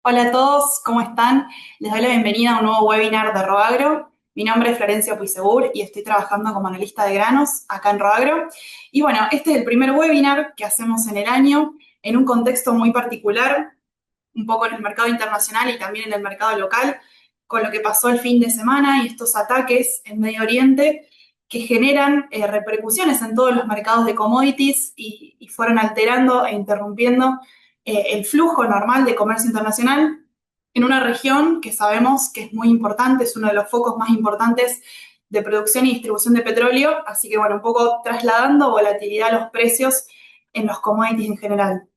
Hola a todos, ¿cómo están? Les doy la bienvenida a un nuevo webinar de Roagro. Mi nombre es Florencia Puisegur y estoy trabajando como analista de granos acá en Roagro. Y bueno, este es el primer webinar que hacemos en el año en un contexto muy particular, un poco en el mercado internacional y también en el mercado local, con lo que pasó el fin de semana y estos ataques en Medio Oriente que generan repercusiones en todos los mercados de commodities y fueron alterando e interrumpiendo el flujo normal de comercio internacional en una región que sabemos que es muy importante, es uno de los focos más importantes de producción y distribución de petróleo, así que bueno, un poco trasladando volatilidad a los precios en los commodities en general.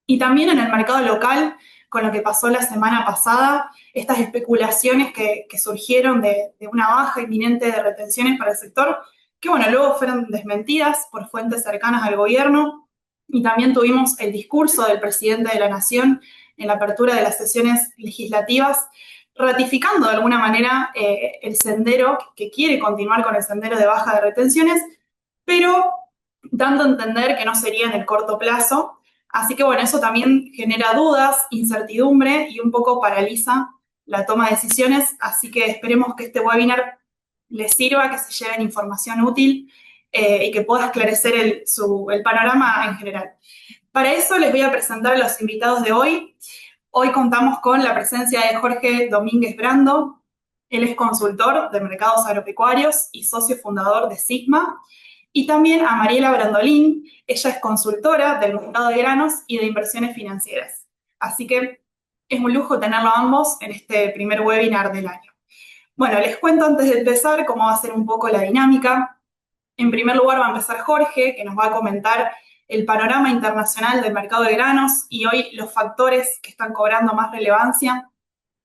Y también en el mercado local, con lo que pasó la semana pasada, estas especulaciones que surgieron de una baja inminente de retenciones para el sector, que bueno, luego fueron desmentidas por fuentes cercanas al gobierno. Y también tuvimos el discurso del presidente de la Nación en la apertura de las sesiones legislativas, ratificando de alguna manera el sendero, que quiere continuar con el sendero de baja de retenciones, pero dando a entender que no sería en el corto plazo. Así que bueno, eso también genera dudas, incertidumbre y un poco paraliza la toma de decisiones. Así que esperemos que este webinar les sirva, que se lleven información útil y que pueda esclarecer el panorama en general. Para eso les voy a presentar a los invitados de hoy. Hoy contamos con la presencia de Jorge Domínguez Brando. Él es consultor de mercados agropecuarios y socio fundador de Sigma. Y también a Mariela Brandolín. Ella es consultora del mercado de granos y de inversiones financieras. Así que es un lujo tenerlo a ambos en este primer webinar del año. Bueno, les cuento antes de empezar cómo va a ser un poco la dinámica. En primer lugar va a empezar Jorge, que nos va a comentar el panorama internacional del mercado de granos y hoy los factores que están cobrando más relevancia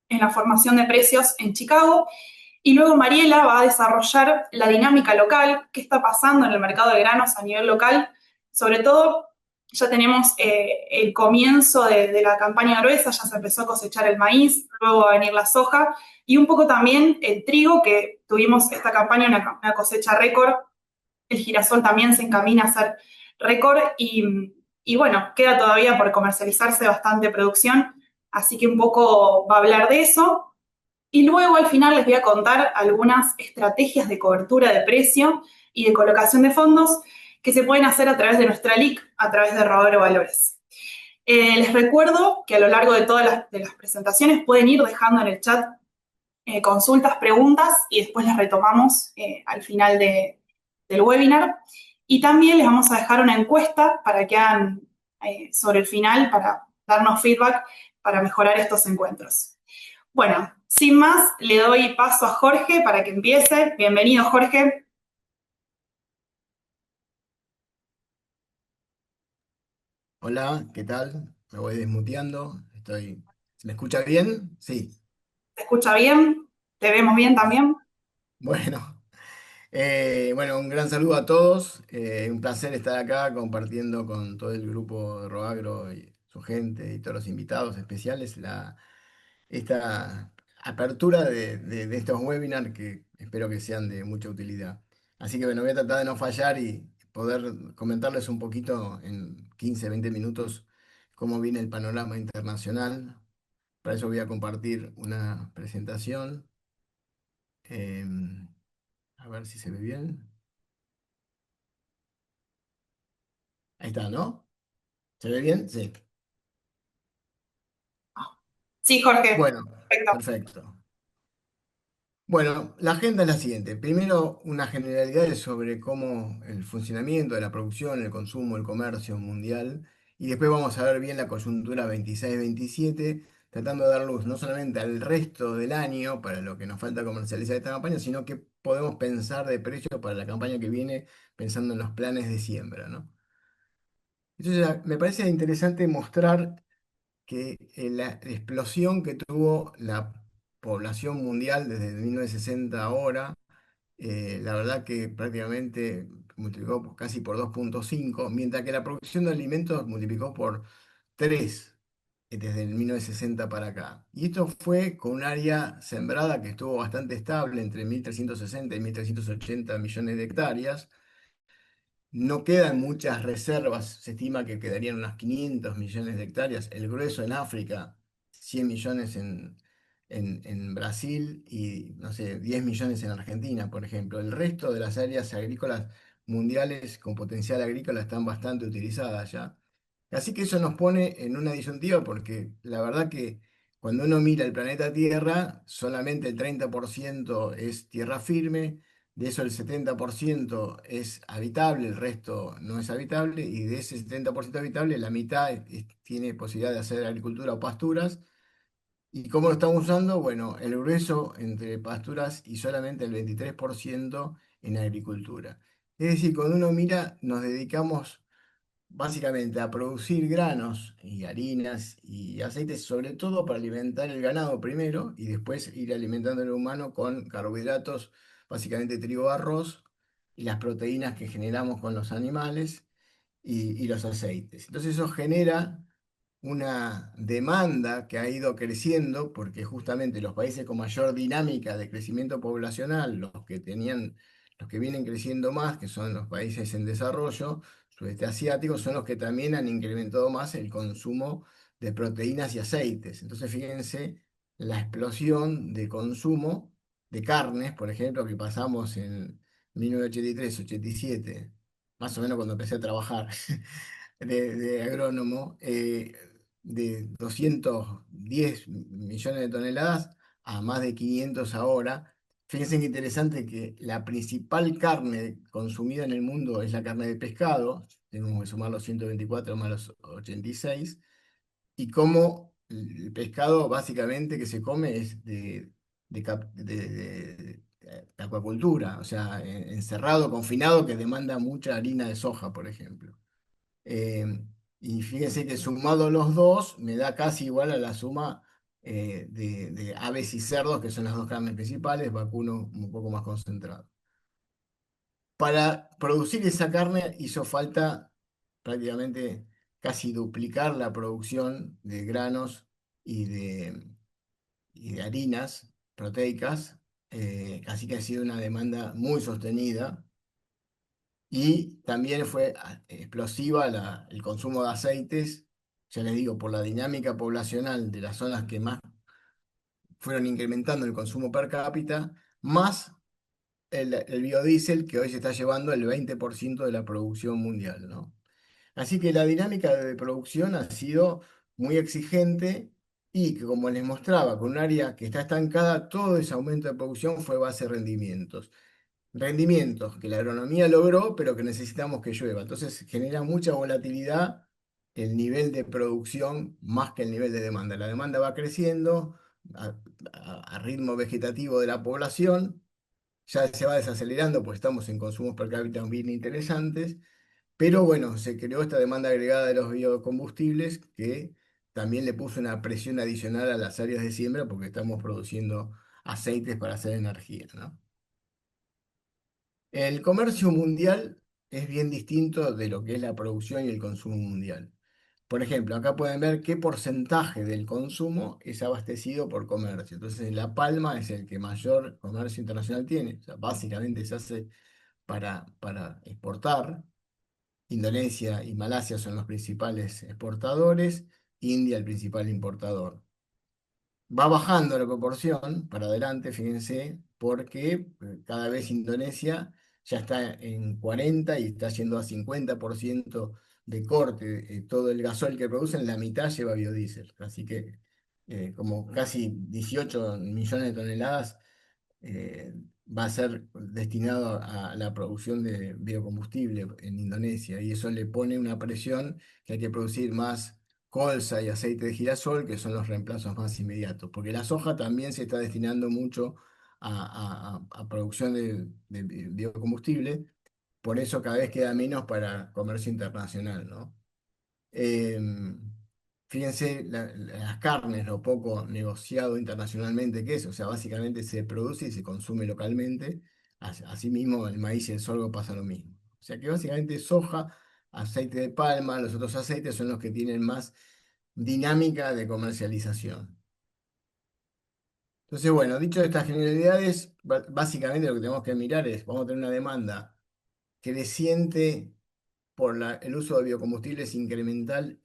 en la formación de precios en Chicago. Y luego Mariela va a desarrollar la dinámica local, qué está pasando en el mercado de granos a nivel local. Sobre todo, ya tenemos el comienzo de la campaña gruesa, ya se empezó a cosechar el maíz, luego va a venir la soja y un poco también el trigo, que tuvimos esta campaña una cosecha récord. El girasol también se encamina a ser récord y bueno, queda todavía por comercializarse bastante producción, así que un poco va a hablar de eso. Y luego al final les voy a contar algunas estrategias de cobertura de precio y de colocación de fondos que se pueden hacer a través de nuestra LIC, a través de Rodero Valores. Les recuerdo que a lo largo de todas las presentaciones pueden ir dejando en el chat consultas, preguntas y después las retomamos al final del webinar. Y también les vamos a dejar una encuesta para que hagan sobre el final, para darnos feedback para mejorar estos encuentros. Bueno, sin más, le doy paso a Jorge para que empiece. Bienvenido, Jorge. Hola, ¿qué tal? Me voy desmuteando. ¿Se me escucha bien? Sí. ¿Te escucha bien? ¿Te vemos bien también? Bueno, bueno, un gran saludo a todos. Un placer estar acá compartiendo con todo el grupo de Roagro y su gente y todos los invitados especiales esta apertura de estos webinars que espero que sean de mucha utilidad. Así que bueno, voy a tratar de no fallar y poder comentarles un poquito en 15, 20 minutos cómo viene el panorama internacional. Para eso voy a compartir una presentación. Em, a ver si se ve bien. Ahí está, ¿no? ¿Se ve bien? Sí. Sí, Jorge. Bueno, Perfecto. perfecto. Bueno, la agenda es la siguiente. Primero, unas generalidades sobre cómo el funcionamiento de la producción, el consumo, el comercio mundial. Y después vamos a ver bien la coyuntura 26-27, tratando de dar luz no solamente al resto del año, para lo que nos falta comercializar esta campaña, sino que podemos pensar de precios para la campaña que viene, pensando en los planes de siembra, ¿no? Entonces, me parece interesante mostrar que la explosión que tuvo la población mundial desde 1960 a ahora, la verdad que prácticamente multiplicó casi por 2,5, mientras que la producción de alimentos multiplicó por 3 desde el 1960 para acá. Y esto fue con un área sembrada que estuvo bastante estable entre 1.360 y 1.380 millones de hectáreas. No quedan muchas reservas, se estima que quedarían unas 500 millones de hectáreas, el grueso en África, 100 millones en Brasil y, no sé, 10 millones en Argentina, por ejemplo. El resto de las áreas agrícolas mundiales con potencial agrícola están bastante utilizadas ya. Así que eso nos pone en una disyuntiva porque la verdad que cuando uno mira el planeta Tierra, solamente el 30% es tierra firme, de eso el 70% es habitable, el resto no es habitable, y de ese 70% habitable, la mitad tiene posibilidad de hacer agricultura o pasturas. ¿Y cómo lo estamos usando? Bueno, el grueso entre pasturas y solamente el 23% en agricultura. Es decir, cuando uno mira, nos dedicamos básicamente a producir granos y harinas y aceites, sobre todo para alimentar el ganado primero y después ir alimentando al humano con carbohidratos, básicamente trigo, arroz y las proteínas que generamos con los animales y los aceites. Entonces eso genera una demanda que ha ido creciendo porque justamente los países con mayor dinámica de crecimiento poblacional, los que vienen creciendo más, que son los países en desarrollo, sudeste asiático, son los que también han incrementado más el consumo de proteínas y aceites. Entonces fíjense la explosión de consumo de carnes, por ejemplo, que pasamos en 1983, 87, más o menos cuando empecé a trabajar de agrónomo, de 210 millones de toneladas a más de 500 ahora. Fíjense qué interesante que la principal carne consumida en el mundo es la carne de pescado, tenemos que sumar los 124 más los 86, y cómo el pescado básicamente que se come es de acuacultura, o sea, encerrado, confinado, que demanda mucha harina de soja, por ejemplo. Eh, y fíjense que sumado los dos me da casi igual a la suma de aves y cerdos, que son las dos carnes principales, vacuno un poco más concentrado. Para producir esa carne hizo falta prácticamente casi duplicar la producción de granos y y de harinas proteicas, así que ha sido una demanda muy sostenida. Y también fue explosiva el consumo de aceites, ya les digo, por la dinámica poblacional de las zonas que más fueron incrementando el consumo per cápita, más el biodiesel que hoy se está llevando el 20% de la producción mundial, ¿no? Así que la dinámica de producción ha sido muy exigente y que, como les mostraba, con un área que está estancada, todo ese aumento de producción fue base de rendimientos. Rendimientos que la agronomía logró, pero que necesitamos que llueva. Entonces genera mucha volatilidad el nivel de producción más que el nivel de demanda. La demanda va creciendo a, a ritmo vegetativo de la población, ya se va desacelerando, pues estamos en consumos per cápita bien interesantes, pero bueno, se creó esta demanda agregada de los biocombustibles que también le puso una presión adicional a las áreas de siembra porque estamos produciendo aceites para hacer energía, ¿no? El comercio mundial es bien distinto de lo que es la producción y el consumo mundial. Por ejemplo, acá pueden ver qué porcentaje del consumo es abastecido por comercio. Entonces, La Palma es el que mayor comercio internacional tiene. O sea, básicamente se hace para exportar. Indonesia y Malasia son los principales exportadores. India el principal importador. Va bajando la proporción para adelante, fíjense, porque cada vez Indonesia ya está en 40 y está yendo a 50% de corte. Todo el gasol que producen, la mitad lleva biodiesel. Así que como casi 18 millones de toneladas eh, va a ser destinado a la producción de biocombustible en Indonesia y eso le pone una presión que hay que producir más colza y aceite de girasol, que son los reemplazos más inmediatos, porque la soja también se está destinando mucho a producción de biocombustible, por eso cada vez queda menos para comercio internacional, ¿no? Em, Fíjense las carnes, lo poco negociado internacionalmente que es, o sea, básicamente se produce y se consume localmente. Asimismo, el maíz y el sorgo pasa lo mismo. O sea que básicamente soja, aceite de palma, los otros aceites son los que tienen más dinámica de comercialización. Entonces, bueno, dicho estas generalidades, básicamente lo que tenemos que mirar es, vamos a tener una demanda creciente por el uso de biocombustibles incremental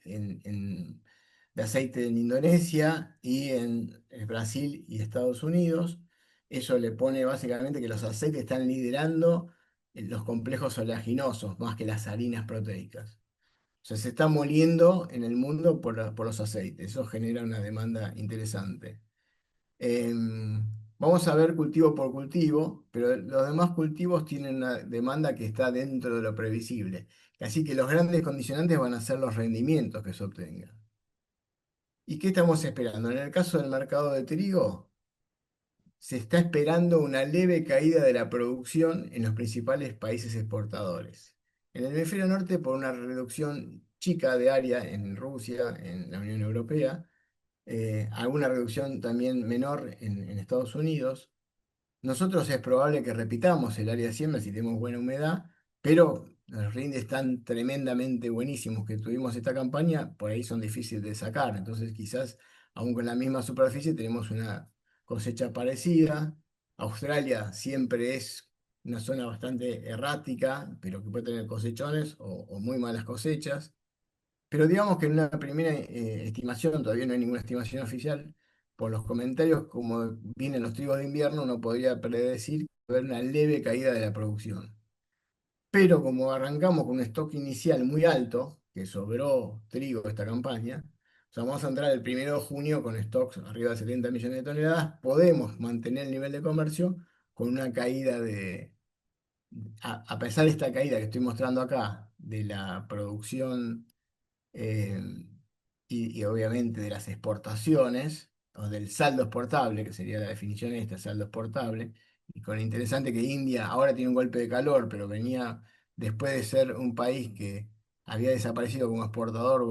de aceite en Indonesia y en Brasil y Estados Unidos. Eso le pone básicamente que los aceites están liderando los complejos oleaginosos más que las harinas proteicas. O sea, se está moliendo en el mundo por los aceites. Eso genera una demanda interesante. Vamos a ver cultivo por cultivo, pero los demás cultivos tienen una demanda que está dentro de lo previsible. Así que los grandes condicionantes van a ser los rendimientos que se obtengan. ¿Y qué estamos esperando? En el caso del mercado de trigo, se está esperando una leve caída de la producción en los principales países exportadores. En el hemisferio norte, por una reducción chica de área en Rusia, en la Unión Europea, alguna reducción también menor en Estados Unidos. Nosotros es probable que repitamos el área de siembra si tenemos buena humedad, pero los rindes tan tremendamente buenísimos que tuvimos esta campaña, por ahí son difíciles de sacar. Entonces, quizás, aún con la misma superficie, tenemos una cosecha parecida. Australia siempre es una zona bastante errática, pero que puede tener cosechones o muy malas cosechas. Pero digamos que en una primera estimación, todavía no hay ninguna estimación oficial, por los comentarios, como vienen los trigos de invierno, uno podría predecir que va a haber una leve caída de la producción. Pero como arrancamos con un stock inicial muy alto, que sobró trigo esta campaña, o sea, vamos a entrar el 1 de junio con stocks arriba de 70 millones de toneladas, podemos mantener el nivel de comercio con una caída a pesar de esta caída que estoy mostrando acá, de la producción eh, y obviamente de las exportaciones, o del saldo exportable, que sería la definición esta, saldo exportable, y con lo interesante que India ahora tiene un golpe de calor, pero venía después de ser un país que había desaparecido como exportador,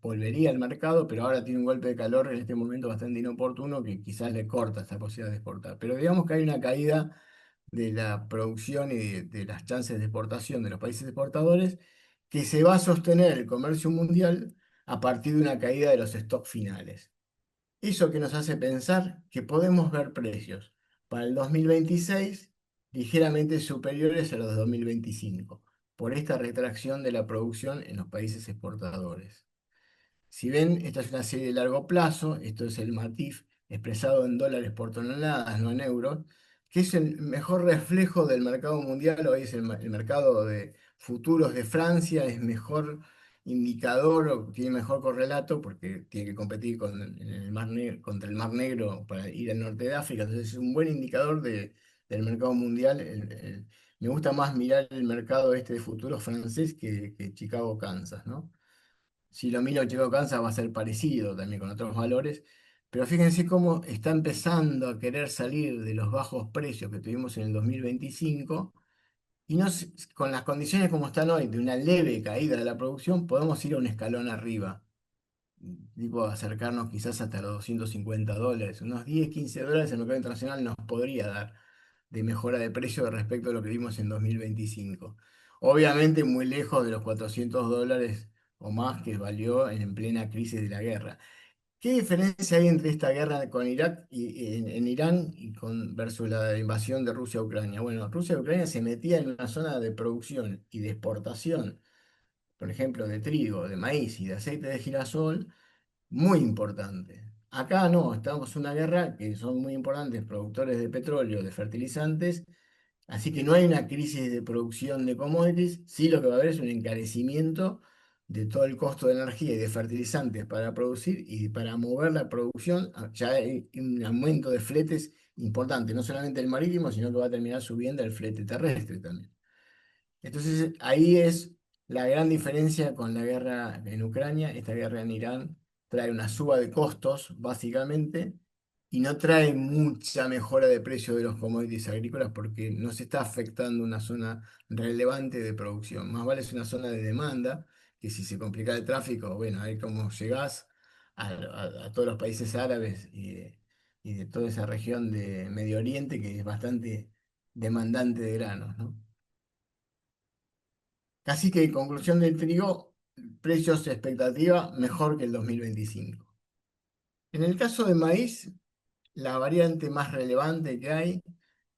volvería al mercado, pero ahora tiene un golpe de calor en este momento bastante inoportuno que quizás le corta esta posibilidad de exportar. Pero digamos que hay una caída de la producción y de las chances de exportación de los países exportadores, que se va a sostener el comercio mundial a partir de una caída de los stocks finales. Eso que nos hace pensar que podemos ver precios para el 2026 ligeramente superiores a los de 2025, por esta retracción de la producción en los países exportadores. Si ven, esta es una serie de largo plazo, esto es el MATIF expresado en dólares por toneladas, no en euros, que es el mejor reflejo del mercado mundial. Hoy es el mercado de futuros de Francia, es mejor indicador o tiene mejor correlato porque tiene que competir en el contra el Mar Negro para ir al norte de África. Entonces es un buen indicador del mercado mundial. Me gusta más mirar el mercado este de futuros francés que Chicago, Kansas, ¿no? Si lo miro Chico Kansas va a ser parecido también con otros valores, pero fíjense cómo está empezando a querer salir de los bajos precios que tuvimos en el 2025 y no, con las condiciones como están hoy, de una leve caída de la producción, podemos ir a un escalón arriba, tipo acercarnos quizás hasta los $250, unos 10 15 dólares en el mercado internacional nos podría dar de mejora de precio respecto a lo que vimos en 2025. Obviamente muy lejos de los $400 o más que valió en plena crisis de la guerra. ¿Qué diferencia hay entre esta guerra con Irak y en Irán versus la invasión de Rusia a Ucrania? Bueno, Rusia y Ucrania se metía en una zona de producción y de exportación, por ejemplo, de trigo, de maíz y de aceite de girasol, muy importante. Acá no, estamos en una guerra que son muy importantes productores de petróleo, de fertilizantes. Así que no hay una crisis de producción de commodities, sí lo que va a haber es un encarecimiento de todo el costo de energía y de fertilizantes para producir y para mover la producción. Ya hay un aumento de fletes importante, no solamente el marítimo, sino que va a terminar subiendo el flete terrestre también. Entonces ahí es la gran diferencia con la guerra en Ucrania. Esta guerra en Irán trae una suba de costos, básicamente, y no trae mucha mejora de precio de los commodities agrícolas porque no se está afectando una zona relevante de producción. Más vale es una zona de demanda, que si se complica el tráfico, bueno, ahí como llegás a todos los países árabes y de toda esa región de Medio Oriente que es bastante demandante de granos, ¿no? Así que, en conclusión del trigo, precios expectativa mejor que el 2025. En el caso de maíz, la variante más relevante que hay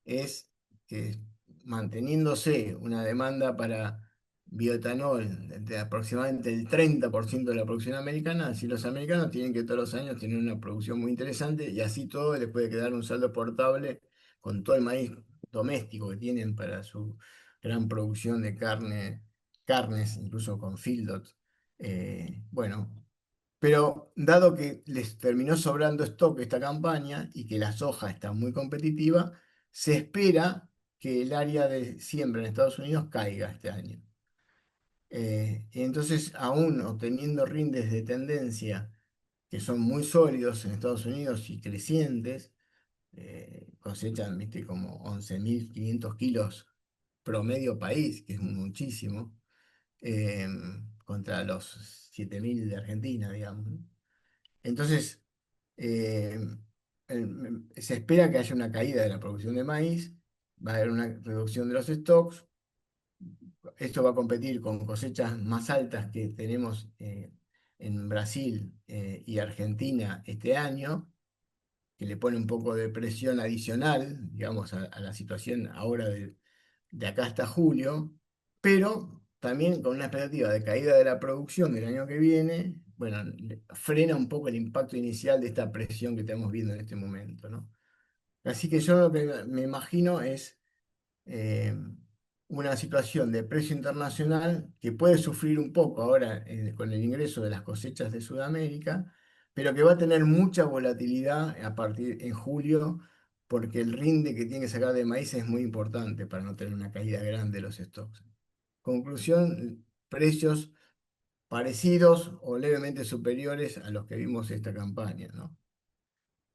es que manteniéndose una demanda para bioetanol de aproximadamente el 30% de la producción americana, así los americanos tienen que todos los años tener una producción muy interesante y así todo les puede quedar un saldo portable con todo el maíz doméstico que tienen para su gran producción de carnes, incluso con feedlot. Bueno, pero dado que les terminó sobrando stock esta campaña y que la soja está muy competitiva, se espera que el área de siembra en Estados Unidos caiga este año. Y entonces, aún obteniendo rindes de tendencia que son muy sólidos en Estados Unidos y crecientes, cosechan, viste, como 11.500 kilos promedio país, que es muchísimo, eh, contra los 7.000 de Argentina, digamos, ¿no? Entonces, eh, se espera que haya una caída de la producción de maíz, va a haber una reducción de los stocks. Esto va a competir con cosechas más altas que tenemos en Brasil y Argentina este año, que le pone un poco de presión adicional, digamos, a la situación ahora de acá hasta julio, pero también con una expectativa de caída de la producción del año que viene, bueno, frena un poco el impacto inicial de esta presión que estamos viendo en este momento, ¿no? Así que yo lo que me imagino es eh, una situación de precio internacional que puede sufrir un poco ahora con el ingreso de las cosechas de Sudamérica, pero que va a tener mucha volatilidad a partir en julio, porque el rinde que tiene que sacar de maíz es muy importante para no tener una caída grande de los stocks. Conclusión, precios parecidos o levemente superiores a los que vimos esta campaña, ¿no?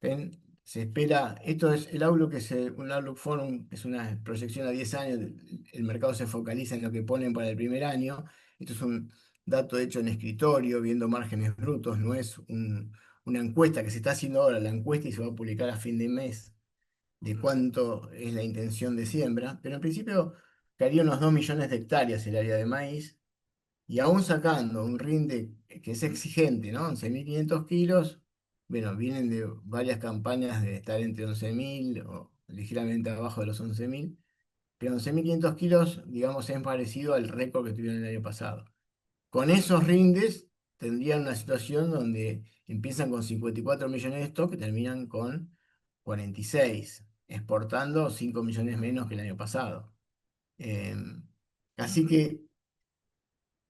¿Ven? Se espera, esto es el Outlook, un Outlook Forum, es una proyección a 10 años, el mercado se focaliza en lo que ponen para el primer año, esto es un dato hecho en escritorio, viendo márgenes brutos, no es una encuesta que se está haciendo ahora, la encuesta y se va a publicar a fin de mes de cuánto es la intención de siembra, pero en principio caería unos 2 millones de hectáreas el área de maíz, y aún sacando un rinde que es exigente, ¿no? 11.500 kilos, bueno, vienen de varias campañas de estar entre 11.000 o ligeramente abajo de los 11.000, pero 11.500 kilos, digamos, es parecido al récord que tuvieron el año pasado. Con esos rindes tendrían una situación donde empiezan con 54 millones de stock y terminan con 46, exportando 5 millones menos que el año pasado. Em, Así que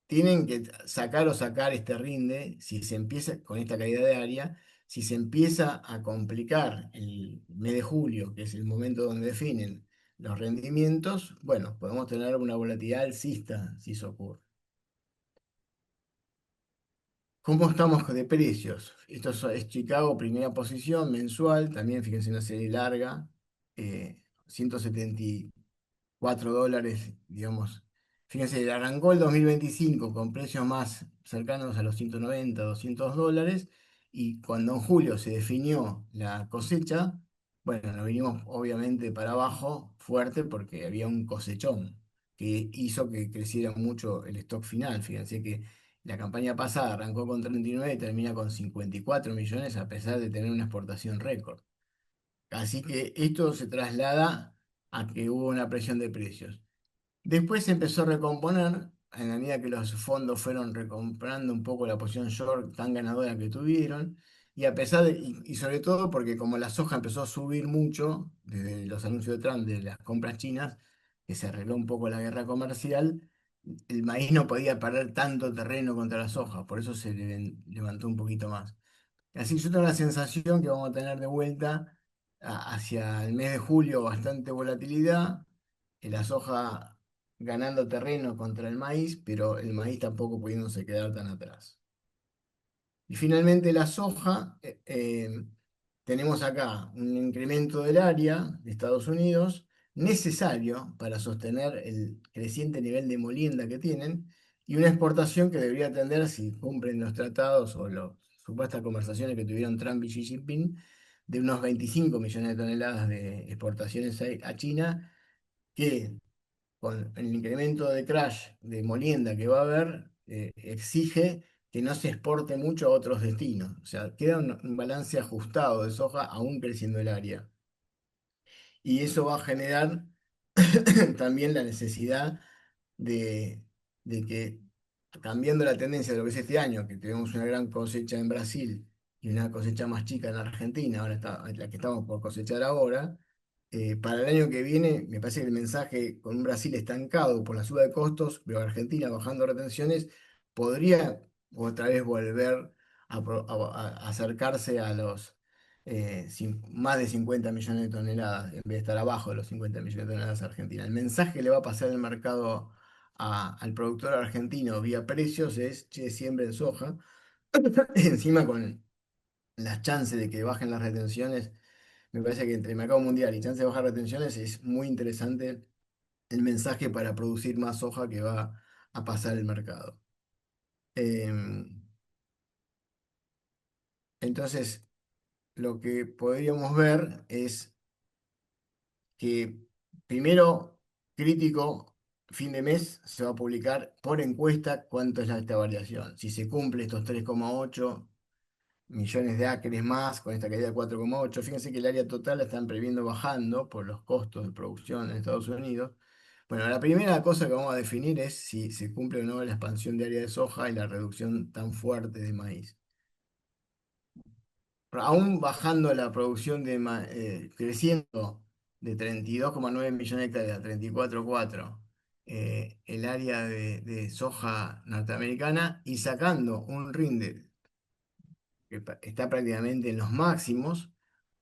tienen que sacar o sacar este rinde si se empieza con esta caída de área, si se empieza a complicar el mes de julio, que es el momento donde definen los rendimientos, bueno, podemos tener una volatilidad alcista si eso ocurre. ¿Cómo estamos de precios? Esto es Chicago, primera posición mensual, también fíjense una serie larga, 174 dólares, digamos. Fíjense, arrancó el 2025 con precios más cercanos a los 190, 200 dólares, y cuando en julio se definió la cosecha, bueno, nos vinimos obviamente para abajo fuerte porque había un cosechón que hizo que creciera mucho el stock final. Fíjense que la campaña pasada arrancó con 39 y termina con 54 millones a pesar de tener una exportación récord. Así que esto se traslada a que hubo una presión de precios. Después se empezó a recomponer en la medida que los fondos fueron recomprando un poco la posición short tan ganadora que tuvieron. Y a pesar de, y sobre todo porque como la soja empezó a subir mucho desde los anuncios de Trump de las compras chinas, que se arregló un poco la guerra comercial, el maíz no podía perder tanto terreno contra la soja, por eso se levantó un poquito más. Así que yo tengo la sensación que vamos a tener de vuelta hacia el mes de julio bastante volatilidad, la soja ganando terreno contra el maíz, pero el maíz tampoco pudiéndose quedar tan atrás. Y finalmente la soja, tenemos acá un incremento del área de Estados Unidos necesario para sostener el creciente nivel de molienda que tienen y una exportación que debería atender, si cumplen los tratados o las supuestas conversaciones que tuvieron Trump y Xi Jinping, de unos 25 millones de toneladas de exportaciones a China, que con el incremento de crash de molienda que va a haber, exige que no se exporte mucho a otros destinos. O sea, queda un balance ajustado de soja aún creciendo el área. Y eso va a generar también la necesidad de de que cambiando la tendencia de lo que es este año, que tenemos una gran cosecha en Brasil y una cosecha más chica en Argentina, ahora está la que estamos por cosechar ahora, para el año que viene me parece que el mensaje con un Brasil estancado por la suba de costos, pero Argentina bajando retenciones, podría otra vez volver a acercarse a los más de 50 millones de toneladas, en vez de estar abajo de los 50 millones de toneladas a Argentina. El mensaje que le va a pasar el mercado al productor argentino vía precios es, che, siembren soja. Encima con las chances de que bajen las retenciones, me parece que entre el mercado mundial y chances de bajar retenciones es muy interesante el mensaje para producir más soja que va a pasar el mercado. Em, entonces, lo que podríamos ver es que primero, crítico, fin de mes, se va a publicar por encuesta cuánto es esta variación. Si se cumple estos 3,8 millones de acres más con esta caída de 4,8. Fíjense que el área total la están previendo bajando por los costos de producción en Estados Unidos. Bueno, la primera cosa que vamos a definir es si se cumple o no la expansión de área de soja y la reducción tan fuerte de maíz. Aún bajando la producción creciendo de 32,9 millones de hectáreas a 34,4, el área de soja norteamericana y sacando un rinde que está prácticamente en los máximos,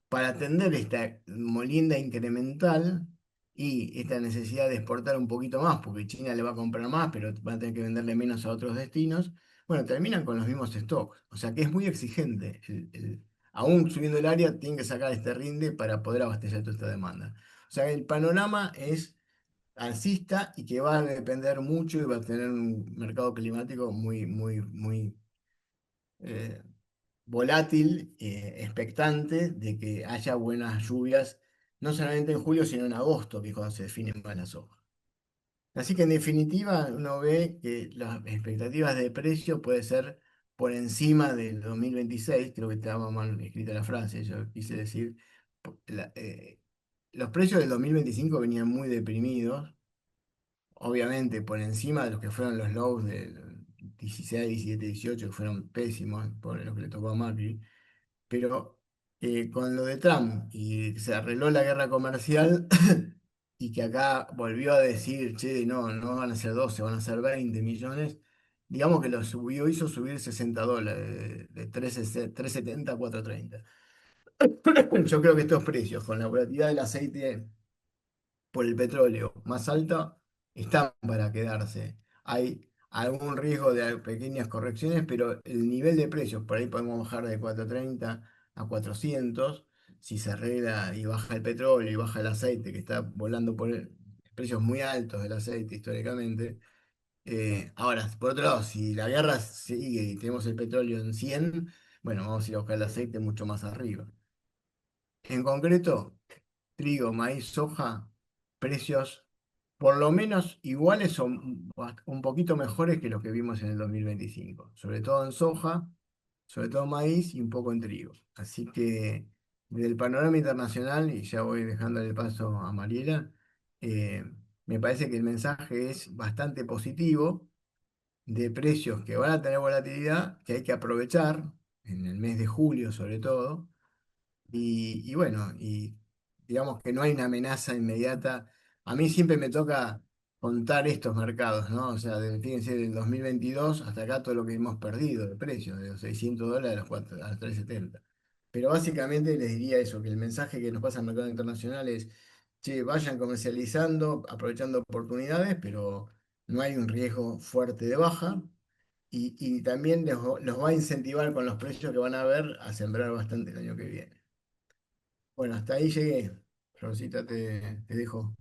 para atender esta molienda incremental y esta necesidad de exportar un poquito más, porque China le va a comprar más, pero van a tener que venderle menos a otros destinos, bueno, terminan con los mismos stocks. O sea que es muy exigente. Aún subiendo el área, tienen que sacar este rinde para poder abastecer toda esta demanda. O sea, el panorama es alcista y que va a depender mucho y va a tener un mercado climático muy, muy, muy eh, volátil, expectante de que haya buenas lluvias, no solamente en julio, sino en agosto, que es cuando se definen más las hojas. Así que en definitiva uno ve que las expectativas de precio puede ser por encima del 2026, creo que estaba mal escrita la frase, yo quise decir, la- eh, los precios del 2025 venían muy deprimidos, obviamente por encima de los que fueron los lows del 16, 17, 18, que fueron pésimos, por lo que le tocó a Macri. Pero con lo de Trump y se arregló la guerra comercial y que acá volvió a decir, che, no, no van a ser 12, van a ser 20 millones, digamos que lo subió, hizo subir $60, de 3,70 a 4,30. Yo creo que estos precios, con la volatilidad del aceite por el petróleo más alta, están para quedarse. Hay algún riesgo de pequeñas correcciones, pero el nivel de precios, por ahí podemos bajar de 430 a 400, si se arregla y baja el petróleo y baja el aceite, que está volando por precios muy altos del aceite históricamente. Ahora, por otro lado, si la guerra sigue y tenemos el petróleo en 100, bueno, vamos a ir a buscar el aceite mucho más arriba. En concreto, trigo, maíz, soja, precios por lo menos iguales o un poquito mejores que los que vimos en el 2025, sobre todo en soja, sobre todo maíz y un poco en trigo. Así que desde el panorama internacional, y ya voy dejándole el paso a Mariela, eh, me parece que el mensaje es bastante positivo de precios que van a tener volatilidad, que hay que aprovechar en el mes de julio sobre todo y bueno, y digamos que no hay una amenaza inmediata. A mí siempre me toca contar estos mercados, ¿no? O sea, fíjense, del 2022 hasta acá todo lo que hemos perdido de precios, de los $600 a a los 370. Pero básicamente les diría eso, que el mensaje que nos pasa al mercado internacional es, che, vayan comercializando, aprovechando oportunidades, pero no hay un riesgo fuerte de baja. Y también los va a incentivar con los precios que van a ver a sembrar bastante el año que viene. Bueno, hasta ahí llegué. Florcita, te dejo.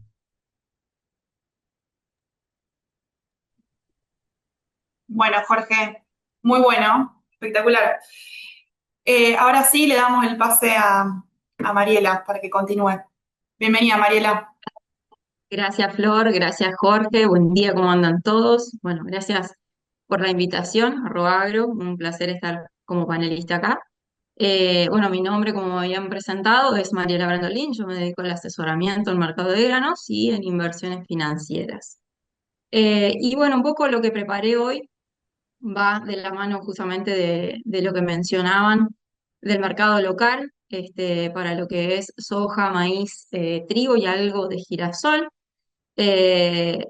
Bueno, Jorge, muy bueno, espectacular. Ahora sí le damos el pase a Mariela para que continúe. Bienvenida, Mariela. Gracias, Flor, gracias, Jorge, buen día, ¿cómo andan todos? Bueno, gracias por la invitación a Roagro, un placer estar como panelista acá. Bueno, mi nombre, como me habían presentado, es Mariela Brandolín, yo me dedico al asesoramiento en mercado de granos y en inversiones financieras. Y bueno, un poco lo que preparé hoy va de la mano justamente de lo que mencionaban del mercado local, para lo que es soja, maíz, trigo y algo de girasol. Eh,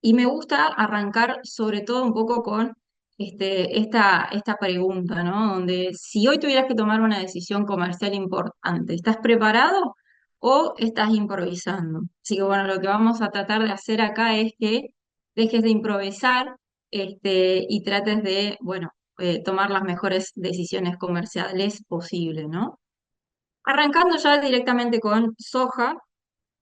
y me gusta arrancar sobre todo un poco con esta pregunta, ¿no? Donde si hoy tuvieras que tomar una decisión comercial importante, ¿estás preparado o estás improvisando? Así que bueno, lo que vamos a tratar de hacer acá es que dejes de improvisar, y trates de, bueno, tomar las mejores decisiones comerciales posibles, ¿no? Arrancando ya directamente con soja.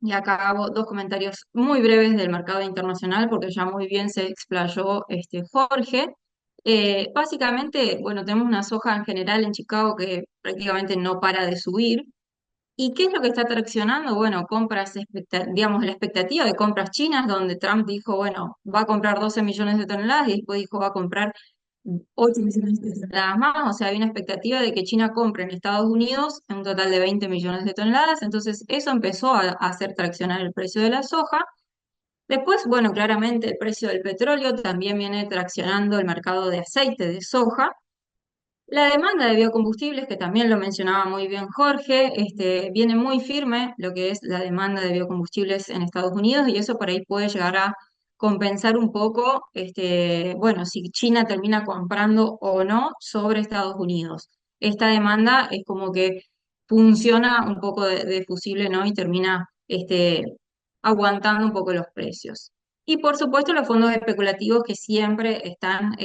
Y acá hago dos comentarios muy breves del mercado internacional, porque ya muy bien se explayó Jorge. Básicamente, bueno, tenemos una soja en general en Chicago que prácticamente no para de subir. ¿Y qué es lo que está traccionando? Bueno, compras, digamos, la expectativa de compras chinas, donde Trump dijo, bueno, va a comprar 12 millones de toneladas y después dijo, va a comprar 8 millones de toneladas más. O sea, hay una expectativa de que China compre en Estados Unidos un total de 20 millones de toneladas. Entonces, eso empezó a hacer traccionar el precio de la soja. Después, bueno, claramente el precio del petróleo también viene traccionando el mercado de aceite de soja. La demanda de biocombustibles, que también lo mencionaba muy bien Jorge, viene muy firme lo que es la demanda de biocombustibles en Estados Unidos y eso por ahí puede llegar a compensar un poco, bueno, si China termina comprando o no sobre Estados Unidos. Esta demanda es como que funciona un poco de fusible, ¿no? Y termina, aguantando un poco los precios. Y por supuesto los fondos especulativos que siempre están,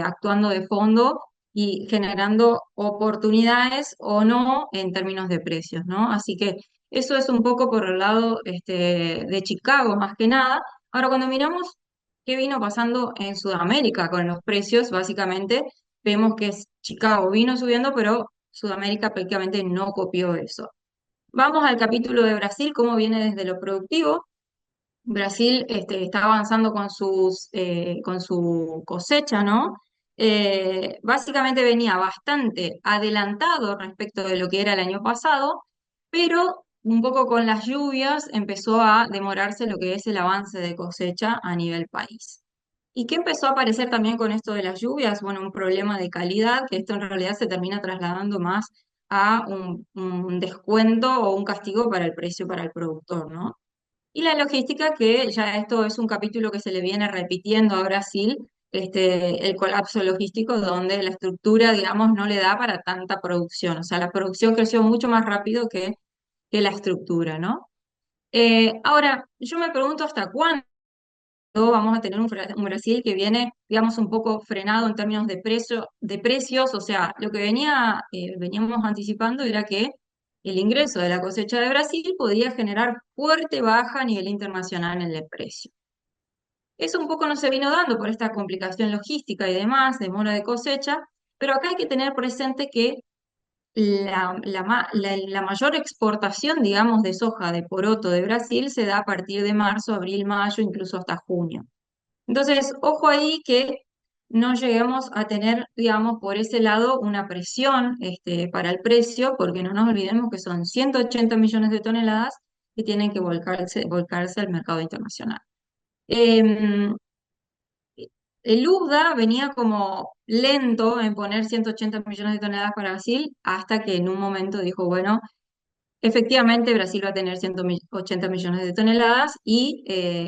actuando de fondo y generando oportunidades o no en términos de precios, ¿no? Así que eso es un poco por el lado, de Chicago más que nada. Ahora, cuando miramos qué vino pasando en Sudamérica con los precios, básicamente vemos que Chicago vino subiendo, pero Sudamérica prácticamente no copió eso. Vamos al capítulo de Brasil, cómo viene desde lo productivo. Brasil, está avanzando con su cosecha, ¿no? Básicamente venía bastante adelantado respecto de lo que era el año pasado, pero un poco con las lluvias empezó a demorarse lo que es el avance de cosecha a nivel país. ¿Y qué empezó a aparecer también con esto de las lluvias? Bueno, un problema de calidad, que esto en realidad se termina trasladando más a un descuento o un castigo para el precio para el productor, ¿no? Y la logística, que ya esto es un capítulo que se le viene repitiendo a Brasil, el colapso logístico, donde la estructura, digamos, no le da para tanta producción. O sea, la producción creció mucho más rápido que la estructura, ¿no? Ahora, yo me pregunto hasta cuándo vamos a tener un Brasil que viene, digamos, un poco frenado en términos de precios. O sea, lo que veníamos anticipando era que el ingreso de la cosecha de Brasil podía generar fuerte baja a nivel internacional en el precio. Eso un poco no se vino dando por esta complicación logística y demás, demora de cosecha, pero acá hay que tener presente que la mayor exportación, digamos, de soja de poroto de Brasil se da a partir de marzo, abril, mayo, incluso hasta junio. Entonces, ojo ahí que no lleguemos a tener, digamos, por ese lado una presión, para el precio, porque no nos olvidemos que son 180 millones de toneladas que tienen que volcarse al mercado internacional. Em, el USDA venía como lento en poner 180 millones de toneladas para Brasil, hasta que en un momento dijo, bueno, efectivamente, Brasil va a tener 180 millones de toneladas y,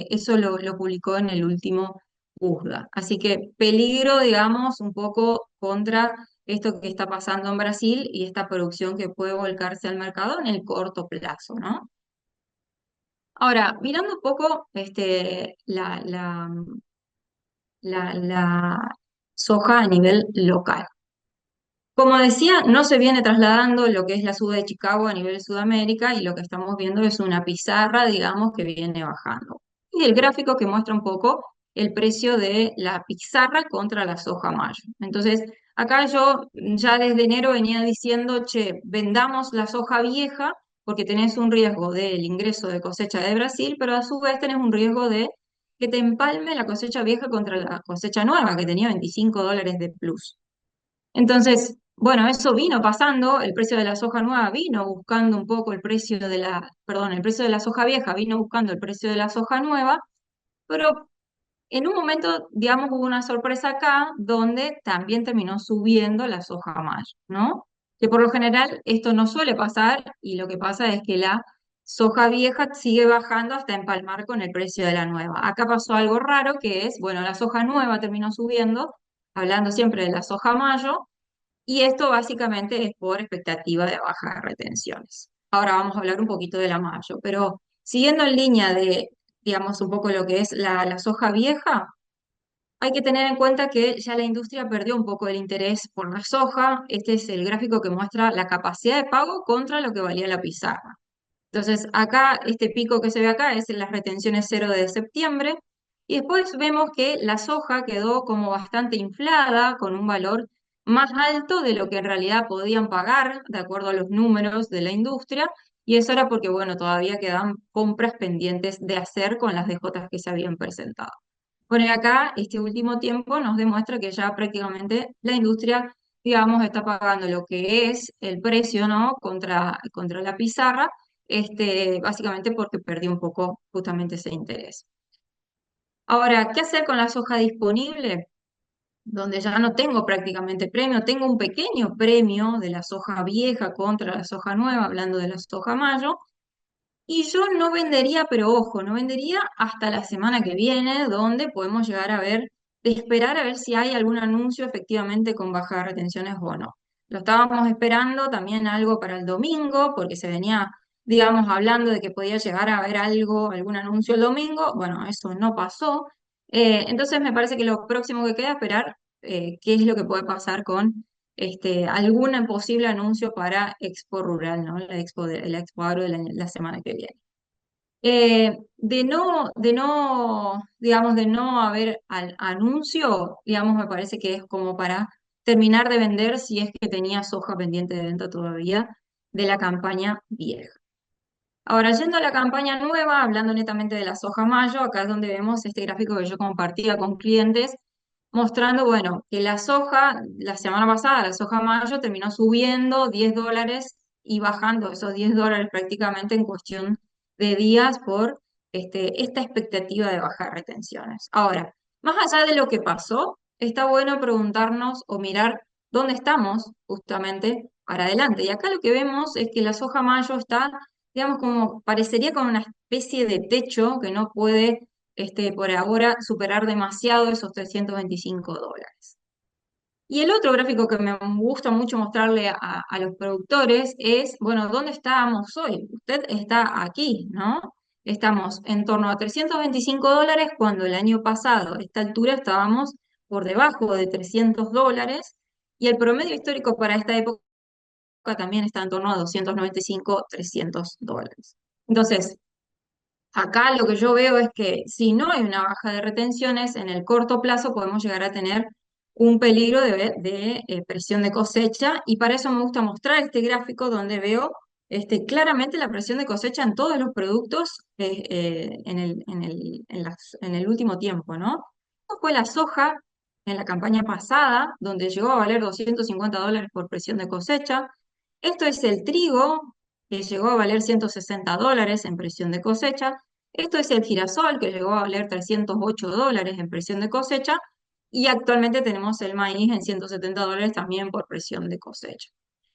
eso lo publicó en el último USDA. Así que peligro, digamos, un poco contra esto que está pasando en Brasil y esta producción que puede volcarse al mercado en el corto plazo, ¿no? Ahora, mirando un poco, la soja a nivel local. Como decía, no se viene trasladando lo que es la suba de Chicago a nivel Sudamérica y lo que estamos viendo es una pizarra, digamos, que viene bajando. Y el gráfico que muestra un poco el precio de la pizarra contra la soja mayo. Entonces, acá yo ya desde enero venía diciendo, che, vendamos la soja vieja porque tenés un riesgo del ingreso de cosecha de Brasil, pero a su vez tenés un riesgo de que te empalme la cosecha vieja contra la cosecha nueva, que tenía $25 de plus. Entonces, bueno, eso vino pasando, el precio de la soja nueva vino buscando un poco el precio de perdón, el precio de la soja vieja vino buscando el precio de la soja nueva, pero En un momento, digamos, hubo una sorpresa acá donde también terminó subiendo la soja mayo, ¿no? Que por lo general esto no suele pasar y lo que pasa es que la soja vieja sigue bajando hasta empalmar con el precio de la nueva. Acá pasó algo raro que es, bueno, la soja nueva terminó subiendo, hablando siempre de la soja mayo, y esto básicamente es por expectativa de bajas retenciones. Ahora vamos a hablar un poquito de la mayo, pero siguiendo en línea de, digamos, un poco lo que es la soja vieja, hay que tener en cuenta que ya la industria perdió un poco el interés por la soja. Este es el gráfico que muestra la capacidad de pago contra lo que valía la pizarra. Entonces, acá, este pico que se ve acá es en las retenciones 0 de septiembre, y después vemos que la soja quedó como bastante inflada, con un valor más alto de lo que en realidad podían pagar, de acuerdo a los números de la industria, y eso era porque, bueno, todavía quedaban compras pendientes de hacer con las DJs que se habían presentado. Bueno, y acá este último tiempo nos demuestra que ya prácticamente la industria, digamos, está pagando lo que es el precio, ¿no? Contra la pizarra, básicamente porque perdió un poco justamente ese interés. Ahora, ¿qué hacer con la soja disponible? Donde ya no tengo prácticamente premio, tengo un pequeño premio de la soja vieja contra la soja nueva, hablando de la soja mayo, y yo no vendería, pero ojo, no vendería hasta la semana que viene, donde podemos llegar a ver, de esperar a ver si hay algún anuncio efectivamente con baja de retenciones o no. Lo estábamos esperando también algo para el domingo, porque se venía, digamos, hablando de que podía llegar a haber algo, algún anuncio el domingo. Bueno, eso no pasó. Entonces me parece que lo próximo que queda es esperar qué es lo que puede pasar con algún posible anuncio para Expo Rural, ¿no? La Expo Agro de la semana que viene. Digamos, de no haber anuncio, digamos, me parece que es como para terminar de vender si es que tenía soja pendiente de venta todavía de la campaña vieja. Ahora, yendo a la campaña nueva, hablando netamente de la soja mayo, acá es donde vemos este gráfico que yo compartía con clientes, mostrando, bueno, que la soja, la semana pasada, la soja mayo terminó subiendo $10 y bajando esos $10 prácticamente en cuestión de días por esta expectativa de bajar retenciones. Ahora, más allá de lo que pasó, está bueno preguntarnos o mirar dónde estamos justamente para adelante. Y acá lo que vemos es que la soja mayo está, digamos, como parecería como una especie de techo que no puede por ahora superar demasiado esos $325. Y el otro gráfico que me gusta mucho mostrarle a los productores es, bueno, ¿dónde estábamos hoy? Usted está aquí, ¿no? Estamos en torno a $325 cuando el año pasado, a esta altura, estábamos por debajo de $300 y el promedio histórico para esta época también está en torno a 295, $300. Entonces, acá lo que yo veo es que si no hay una baja de retenciones, en el corto plazo podemos llegar a tener un peligro de presión de cosecha y para eso me gusta mostrar este gráfico donde veo claramente la presión de cosecha en todos los productos en el último tiempo, ¿no? Esto fue la soja en la campaña pasada, donde llegó a valer $250 por presión de cosecha. Esto es el trigo, que llegó a valer $160 en presión de cosecha. Esto es el girasol, que llegó a valer $308 en presión de cosecha. Y actualmente tenemos el maíz en $170 también por presión de cosecha.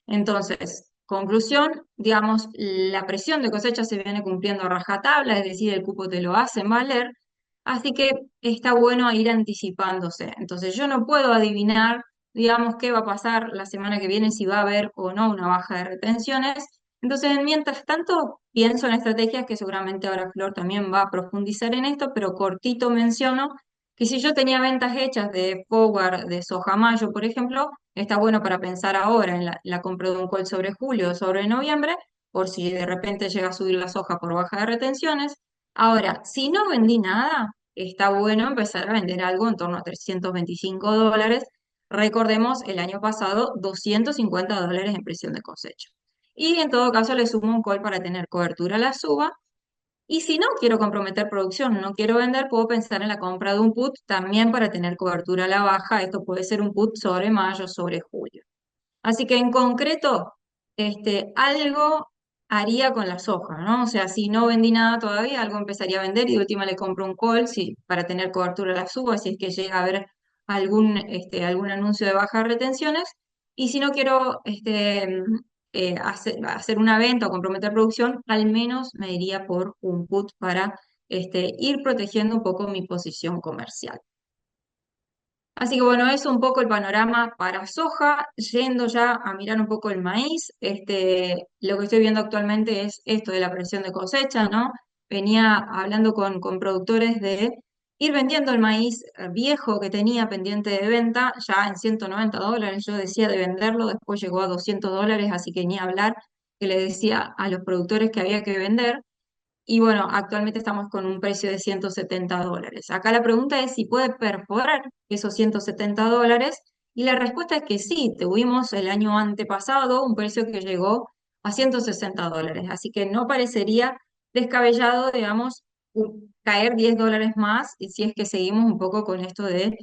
Entonces, conclusión, digamos, la presión de cosecha se viene cumpliendo a rajatabla, es decir, el cupo te lo hacen valer, así que está bueno ir anticipándose. Entonces, yo no puedo adivinar, digamos, qué va a pasar la semana que viene, si va a haber o no una baja de retenciones. Entonces, mientras tanto, pienso en estrategias que seguramente ahora Flor también va a profundizar en esto, pero cortito menciono que si yo tenía ventas hechas de forward de soja mayo, por ejemplo, está bueno para pensar ahora en la compra de un call sobre julio o sobre noviembre, por si de repente llega a subir la soja por baja de retenciones. Ahora, si no vendí nada, está bueno empezar a vender algo en torno a $325. Recordemos, el año pasado, $250 en presión de cosecha. Y en todo caso, le sumo un call para tener cobertura a la suba y si no quiero comprometer producción, no quiero vender, puedo pensar en la compra de un put también para tener cobertura a la baja. Esto puede ser un put sobre mayo, sobre julio. Así que en concreto, algo haría con la soja, ¿no? O sea, si no vendí nada todavía, algo empezaría a vender y de última le compro un call para tener cobertura de las uvas, si es que llega a haber algún anuncio de bajas retenciones. Y si no quiero hacer una venta o comprometer producción, al menos me iría por un put para ir protegiendo un poco mi posición comercial. Así que bueno, eso es un poco el panorama para soja. Yendo ya a mirar un poco el maíz, lo que estoy viendo actualmente es esto de la presión de cosecha, ¿no? Venía hablando con productores de ir vendiendo el maíz viejo que tenía pendiente de venta, ya en $190. Yo decía de venderlo, después llegó a $200, así que ni hablar, que le decía a los productores que había que vender. Y bueno, actualmente estamos con un precio de $170. Acá la pregunta es si puede perforar esos $170, y la respuesta es que sí. Tuvimos el año antepasado un precio que llegó a $160, así que no parecería descabellado, digamos, caer $10 más, y si es que seguimos un poco con esto de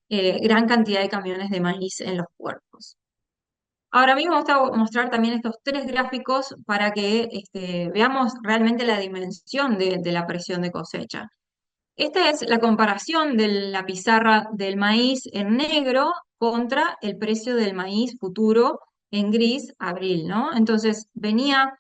gran cantidad de camiones de maíz en los puertos. Ahora mismo me gusta mostrar también estos tres gráficos para que veamos realmente la dimensión de la presión de cosecha. Esta es la comparación de la pizarra del maíz en negro contra el precio del maíz futuro en gris, abril, ¿no? Entonces venía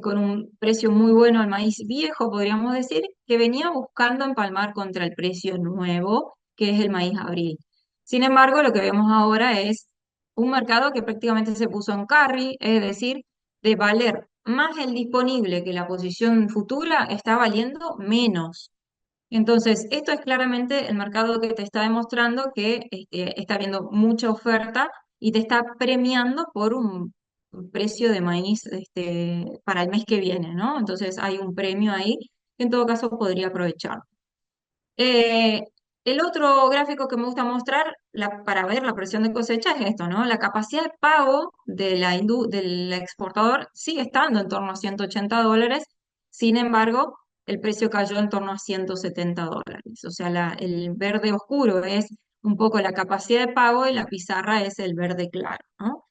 con un precio muy bueno el maíz viejo, podríamos decir, que venía buscando empalmar contra el precio nuevo, que es el maíz abril. Sin embargo, lo que vemos ahora es un mercado que prácticamente se puso en carry, es decir, de valer más el disponible que la posición futura, está valiendo menos. Entonces, esto es claramente el mercado que te está demostrando que está habiendo mucha oferta y te está premiando por un precio de maíz para el mes que viene, ¿no? Entonces, hay un premio ahí que en todo caso podría aprovechar. Eh, el otro gráfico que me gusta mostrar para ver la presión de cosecha es esto, ¿no? La capacidad de pago del exportador sigue estando en torno a $180. Sin embargo, el precio cayó en torno a $170. O sea, el verde oscuro es un poco la capacidad de pago y la pizarra es el verde claro, ¿no?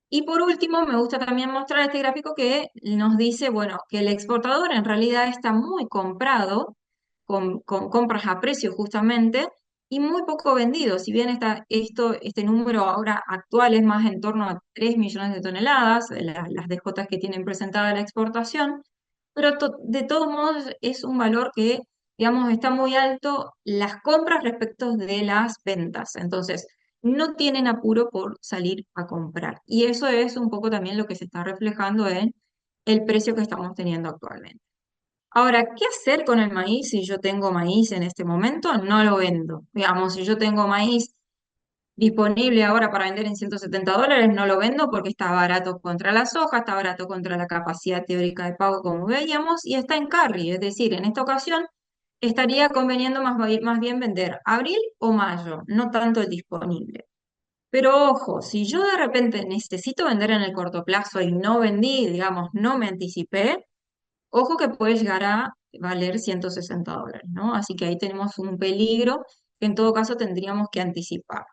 Y por último, me gusta también mostrar este gráfico que nos dice, bueno, que el exportador en realidad está muy comprado, con compras a precio justamente, y muy poco vendido. Si bien este número ahora actual es más en torno a 3 millones de toneladas, las DJs que tienen presentada la exportación, pero de todos modos es un valor que, digamos, está muy alto las compras respecto de las ventas. Entonces, no tienen apuro por salir a comprar. Y eso es un poco también lo que se está reflejando en el precio que estamos teniendo actualmente. Ahora, ¿qué hacer con el maíz si yo tengo maíz en este momento? No lo vendo. Digamos, si yo tengo maíz disponible ahora para vender en $170, no lo vendo porque está barato contra la soja, está barato contra la capacidad teórica de pago, como veíamos, y está en carry. Es decir, en esta ocasión estaría conveniendo más bien vender abril o mayo, no tanto el disponible. Pero ojo, si yo de repente necesito vender en el corto plazo y no vendí, digamos, no me anticipé, ojo que puede llegar a valer $160, ¿no? Así que ahí tenemos un peligro que en todo caso tendríamos que anticipar.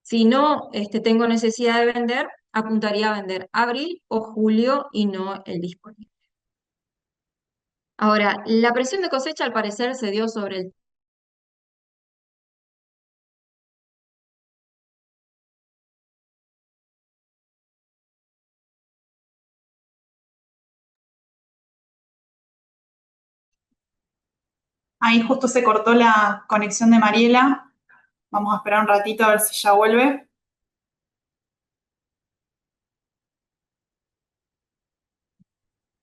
Si no tengo necesidad de vender, apuntaría a vender abril o julio y no el disponible. Ahora, la presión de cosecha al parecer se dio sobre el... Ahí justo se cortó la conexión de Mariela. Vamos a esperar un ratito a ver si ya vuelve.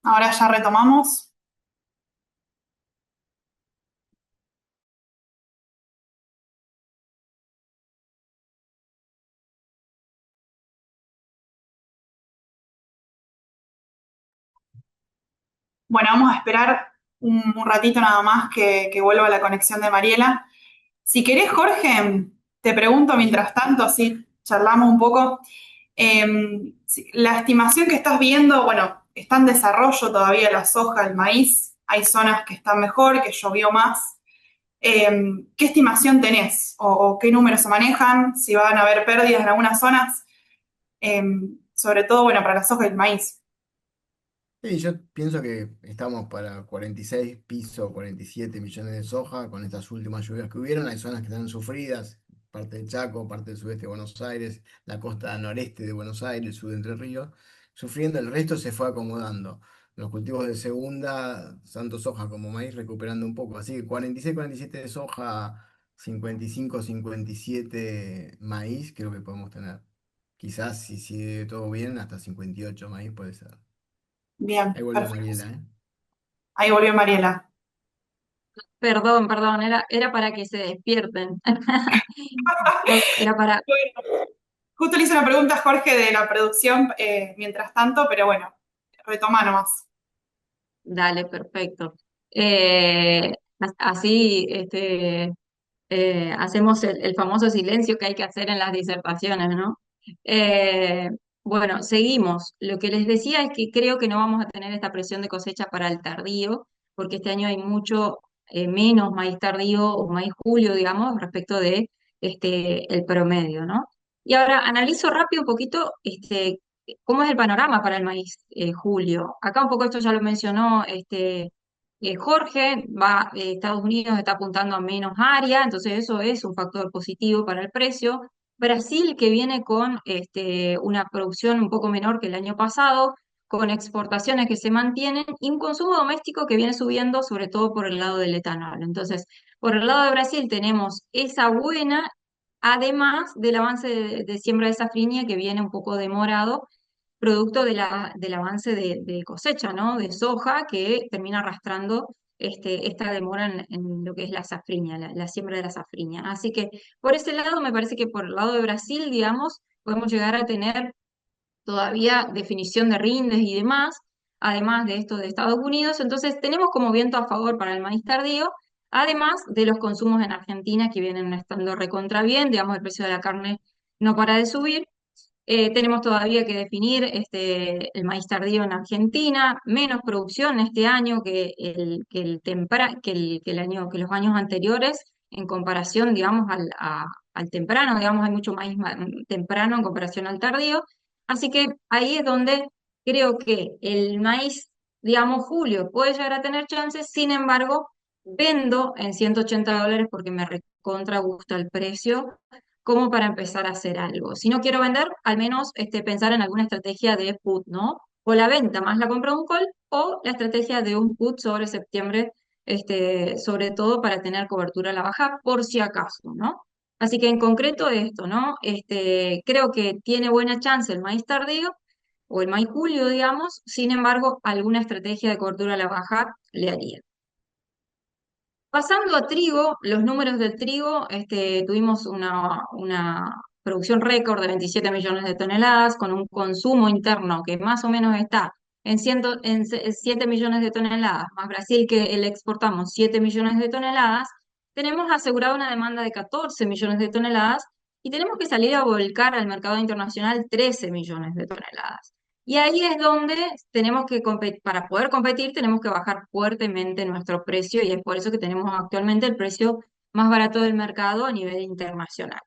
Ahora ya retomamos. Bueno, vamos a esperar un ratito nada más que vuelva la conexión de Mariela. Si querés, Jorge, te pregunto mientras tanto, así charlamos un poco. La estimación que estás viendo, bueno, está en desarrollo todavía la soja, el maíz. Hay zonas que están mejor, que llovió más. ¿Qué estimación tenés? O qué números se manejan? Si van a haber pérdidas en algunas zonas. Sobre todo, bueno, para la soja y el maíz. Sí, yo pienso que estamos para 46 pisos, 47 millones de soja con estas últimas lluvias que hubieron. Hay zonas que están sufridas, parte del Chaco, parte del sudeste de Buenos Aires, la costa noreste de Buenos Aires, el sur de Entre Ríos, sufriendo. El resto se fue acomodando. Los cultivos de segunda, tanto soja como maíz, recuperando un poco. Así que 46, 47 de soja, 55, 57 maíz, creo que podemos tener. Quizás si sigue todo bien, hasta 58 maíz puede ser. Bien, Ahí volvió perfecto. Mariela, ¿eh? Ahí volvió Mariela. Perdón, era para que se despierten. Era para, Bueno, justo le hice una pregunta a Jorge de la producción mientras tanto, pero bueno, retoma nomás. dale, perfecto. Así, hacemos el famoso silencio que hay que hacer en las disertaciones, ¿no? Eh, bueno, seguimos. Lo que les decía es que creo que no vamos a tener esta presión de cosecha para el tardío, porque este año hay mucho menos maíz tardío o maíz julio, digamos, respecto de el promedio, ¿no? Y ahora analizo rápido un poquito cómo es el panorama para el maíz julio. Acá un poco esto ya lo mencionó Jorge, Estados Unidos está apuntando a menos área, entonces eso es un factor positivo para el precio. Brasil, que viene con una producción un poco menor que el año pasado, con exportaciones que se mantienen y un consumo doméstico que viene subiendo, sobre todo por el lado del etanol. Entonces, por el lado de Brasil tenemos esa buena, además del avance de siembra de safrinha que viene un poco demorado producto del avance de cosecha, ¿no? De soja que termina arrastrando esta demora en lo que es la safriña, la siembra de la safriña. Así que por ese lado, me parece que por el lado de Brasil, digamos, podemos llegar a tener todavía definición de rindes y demás, además de esto de Estados Unidos. Entonces, tenemos como viento a favor para el maíz tardío, además de los consumos en Argentina que vienen estando recontra bien, digamos, el precio de la carne no para de subir. Tenemos todavía que definir el maíz tardío en Argentina, menos producción este año que que los años anteriores en comparación, digamos, al temprano, digamos, hay mucho maíz temprano en comparación al tardío. Así que ahí es donde creo que el maíz, digamos, julio puede llegar a tener chances, sin embargo, vendo en $180 porque me recontra gusta el precio como para empezar a hacer algo. Si no quiero vender, al menos pensar en alguna estrategia de put, ¿no? O la venta más la compra de un call, o la estrategia de un put sobre septiembre, sobre todo para tener cobertura a la baja, por si acaso, ¿no? Así que en concreto esto, ¿no? Creo que tiene buena chance el maíz tardío, o el maíz julio, digamos, sin embargo, alguna estrategia de cobertura a la baja le haría. Pasando a trigo, los números del trigo, tuvimos una producción récord de 27 millones de toneladas, con un consumo interno que más o menos está en 7 millones de toneladas, más Brasil que le exportamos 7 millones de toneladas, tenemos asegurada una demanda de 14 millones de toneladas y tenemos que salir a volcar al mercado internacional 13 millones de toneladas. Y ahí es donde tenemos que competir, para poder competir tenemos que bajar fuertemente nuestro precio y es por eso que tenemos actualmente el precio más barato del mercado a nivel internacional.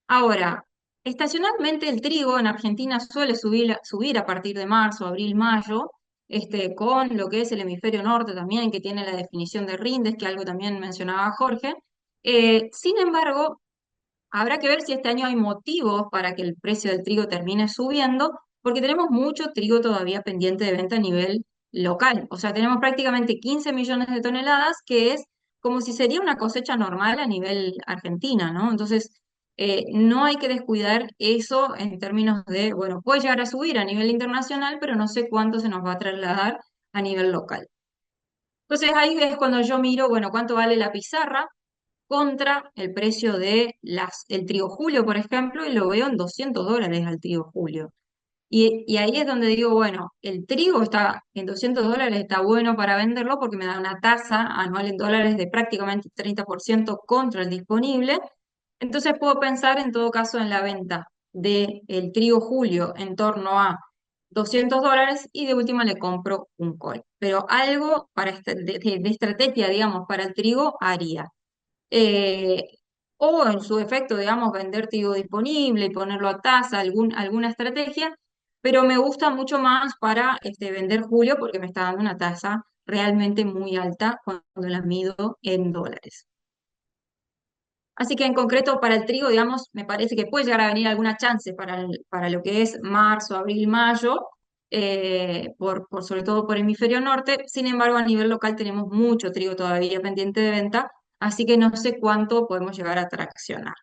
Ahora, estacionalmente el trigo en Argentina suele subir a partir de marzo, abril, mayo, con lo que es el hemisferio norte también, que tiene la definición de rindes, que algo también mencionaba Jorge. Sin embargo, habrá que ver si este año hay motivos para que el precio del trigo termine subiendo, porque tenemos mucho trigo todavía pendiente de venta a nivel local. O sea, tenemos prácticamente 15 millones de toneladas, que es como si sería una cosecha normal a nivel Argentina, ¿no? Entonces, no hay que descuidar eso en términos de, bueno, puede llegar a subir a nivel internacional, pero no sé cuánto se nos va a trasladar a nivel local. Entonces, ahí es cuando yo miro, bueno, cuánto vale la pizarra contra el precio de el trigo julio, por ejemplo, y lo veo en $200 al trigo julio. Y ahí es donde digo, bueno, el trigo está en $200, está bueno para venderlo porque me da una tasa anual en dólares de prácticamente 30% contra el disponible. Entonces puedo pensar en todo caso en la venta del trigo julio en torno a $200 y de última le compro un call. Pero algo para de estrategia, digamos, para el trigo haría eh, o en su efecto, digamos, vender trigo disponible y ponerlo a tasa, alguna estrategia, pero me gusta mucho más para vender julio porque me está dando una tasa realmente muy alta cuando la mido en dólares. Así que en concreto para el trigo, digamos, me parece que puede llegar a venir alguna chance para lo que es marzo, abril, mayo, sobre todo por hemisferio norte. Sin embargo, a nivel local tenemos mucho trigo todavía pendiente de venta, así que no sé cuánto podemos llegar a traccionar.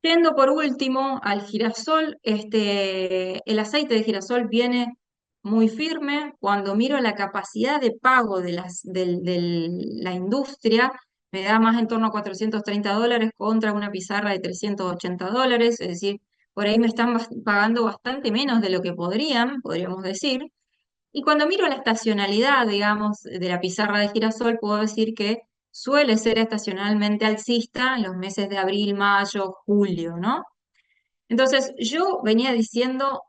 Yendo por último al girasol, el aceite de girasol viene muy firme. Cuando miro la capacidad de pago de la industria, me da más en torno a $430 contra una pizarra de $380, es decir, por ahí me están pagando bastante menos de lo que podríamos decir. Y cuando miro la estacionalidad, digamos, de la pizarra de girasol, puedo decir que suele ser estacionalmente alcista en los meses de abril, mayo, julio, ¿no? Entonces, yo venía diciendo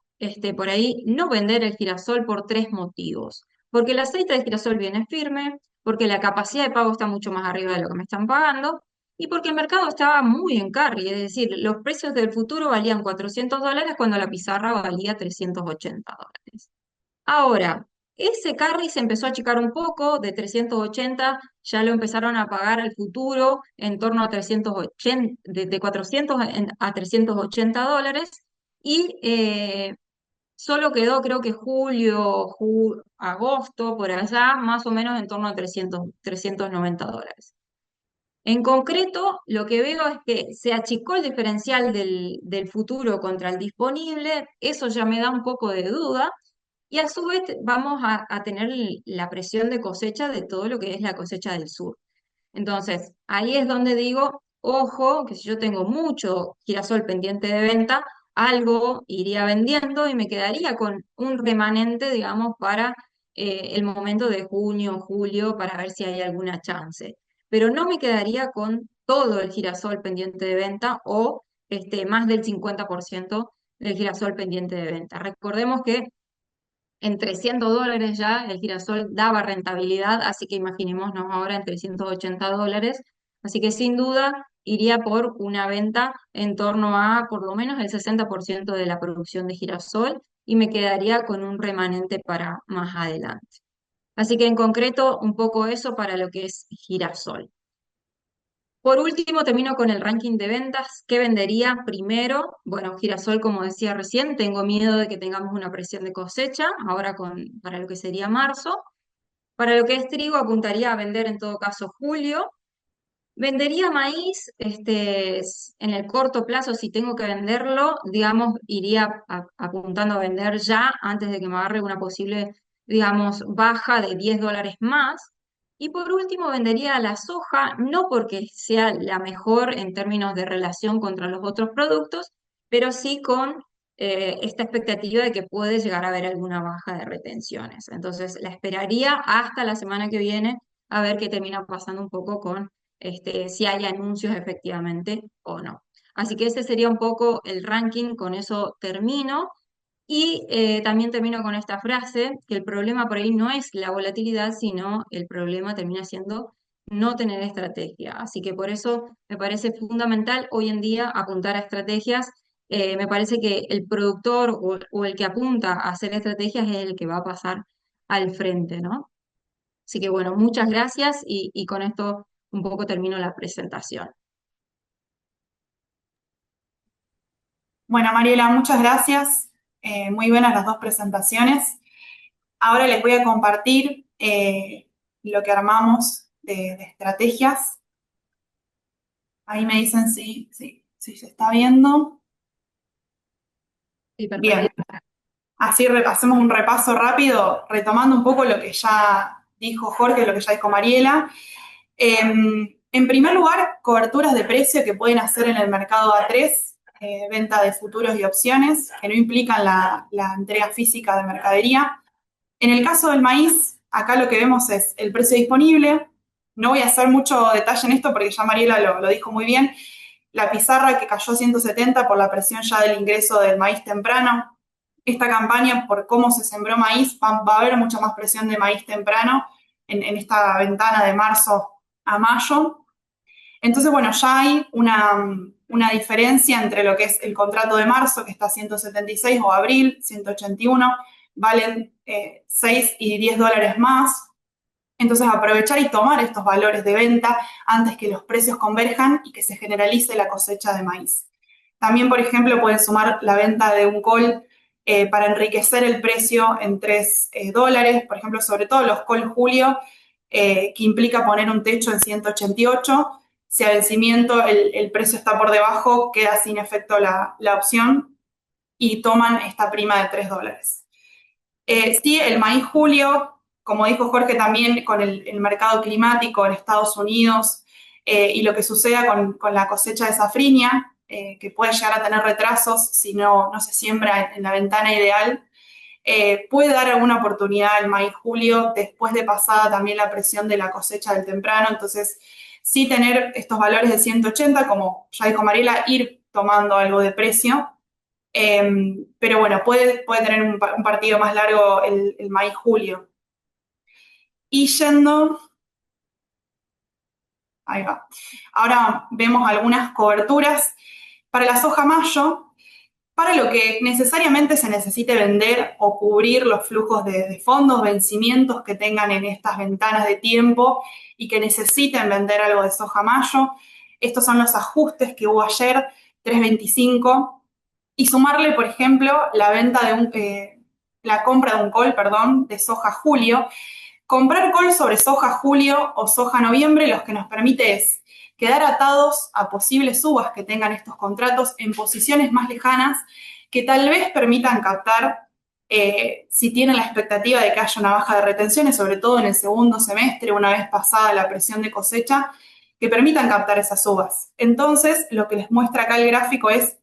por ahí no vender el girasol por tres motivos. Porque el aceite de girasol viene firme, porque la capacidad de pago está mucho más arriba de lo que me están pagando, y porque el mercado estaba muy en carry, es decir, los precios del futuro valían $400 cuando la pizarra valía $380. Ahora, ese carry se empezó a achicar un poco, de 380 ya lo empezaron a pagar al futuro en torno a 380, de 400 a $380, y solo quedó creo que julio, agosto, por allá, más o menos en torno a $390. En concreto, lo que veo es que se achicó el diferencial del futuro contra el disponible, eso ya me da un poco de duda, y a su vez vamos a tener la presión de cosecha de todo lo que es la cosecha del sur. Entonces, ahí es donde digo, ojo, que si yo tengo mucho girasol pendiente de venta, algo iría vendiendo y me quedaría con un remanente, digamos, para el momento de junio, julio, para ver si hay alguna chance. Pero no me quedaría con todo el girasol pendiente de venta o más del 50% del girasol pendiente de venta. Recordemos que en $300 ya el girasol daba rentabilidad, así que imaginémonos ahora en $380. Así que sin duda iría por una venta en torno a por lo menos el 60% de la producción de girasol y me quedaría con un remanente para más adelante. Así que en concreto un poco eso para lo que es girasol. Por último, termino con el ranking de ventas. ¿Qué vendería primero? Bueno, girasol, como decía recién, tengo miedo de que tengamos una presión de cosecha, ahora para lo que sería marzo. Para lo que es trigo, apuntaría a vender en todo caso julio. Vendería maíz, en el corto plazo, si tengo que venderlo, digamos, iría apuntando a vender ya antes de que me agarre una posible, digamos, baja de $10 más. Y por último, vendería la soja, no porque sea la mejor en términos de relación contra los otros productos, pero sí con esta expectativa de que puede llegar a haber alguna baja de retenciones. Entonces, la esperaría hasta la semana que viene a ver qué termina pasando un poco con si hay anuncios efectivamente o no. Así que ese sería un poco el ranking, con eso termino. Y también termino con esta frase, que el problema por ahí no es la volatilidad, sino el problema termina siendo no tener estrategia. Así que por eso me parece fundamental hoy en día apuntar a estrategias. Me parece que el productor o el que apunta a hacer estrategias es el que va a pasar al frente, ¿no? Así que bueno, muchas gracias y con esto un poco termino la presentación. Bueno, Mariela, muchas gracias. Muy buenas las dos presentaciones. Ahora les voy a compartir lo que armamos de estrategias. Ahí me dicen si se está viendo. Sí, Bien, perfecto. así hacemos un repaso rápido, retomando un poco lo que ya dijo Jorge, lo que ya dijo Mariela. En primer lugar, coberturas de precio que pueden hacer en el mercado A3, venta de futuros y opciones, que no implican la entrega física de mercadería. En el caso del maíz, acá lo que vemos es el precio disponible. No voy a hacer mucho detalle en esto porque ya Mariela lo dijo muy bien. La pizarra que cayó a 170 por la presión ya del ingreso del maíz temprano. Esta campaña, por cómo se sembró maíz, va a haber mucha más presión de maíz temprano en esta ventana de marzo a mayo. Entonces, bueno, ya hay una diferencia entre lo que es el contrato de marzo, que está a 176, o abril, 181, valen 6 y 10 dólares más. Entonces, aprovechar y tomar estos valores de venta antes que los precios converjan y que se generalice la cosecha de maíz. También, por ejemplo, pueden sumar la venta de un col para enriquecer el precio en 3 dólares, por ejemplo, sobre todo los col julio, que implica poner un techo en 188. Si a vencimiento el precio está por debajo, queda sin efecto la opción y toman esta prima de 3 dólares. Sí, el maíz julio, como dijo Jorge también, con el mercado climático en Estados Unidos y lo que suceda con la cosecha de safrinia, que puede llegar a tener retrasos si no se siembra en la ventana ideal, puede dar alguna oportunidad al maíz julio después de pasada también la presión de la cosecha del temprano. Entonces, sí tener estos valores de 180, como ya dijo Mariela, ir tomando algo de precio. Pero bueno, puede tener un partido más largo el maíz julio. Y yendo, ahí va. Ahora vemos algunas coberturas para la soja mayo, para lo que necesariamente se necesite vender o cubrir los flujos de fondos, vencimientos que tengan en estas ventanas de tiempo y que necesiten vender algo de soja mayo. Estos son los ajustes que hubo ayer, 3.25. Y sumarle, por ejemplo, la compra de un col, de soja julio. Comprar col sobre soja julio o soja noviembre lo que nos permite es quedar atados a posibles subas que tengan estos contratos en posiciones más lejanas que tal vez permitan captar, si tienen la expectativa de que haya una baja de retenciones, sobre todo en el segundo semestre, una vez pasada la presión de cosecha, que permitan captar esas subas. Entonces, lo que les muestra acá el gráfico es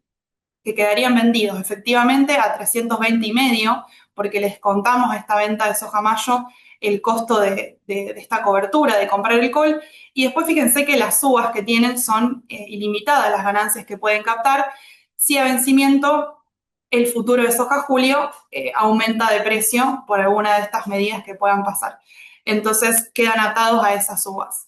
que quedarían vendidos efectivamente a 320,5, porque les contamos esta venta de soja mayo el costo de esta cobertura, de comprar el col, y después fíjense que las subas que tienen son ilimitadas, las ganancias que pueden captar. Si a vencimiento el futuro de soja julio aumenta de precio por alguna de estas medidas que puedan pasar. Entonces quedan atados a esas subas.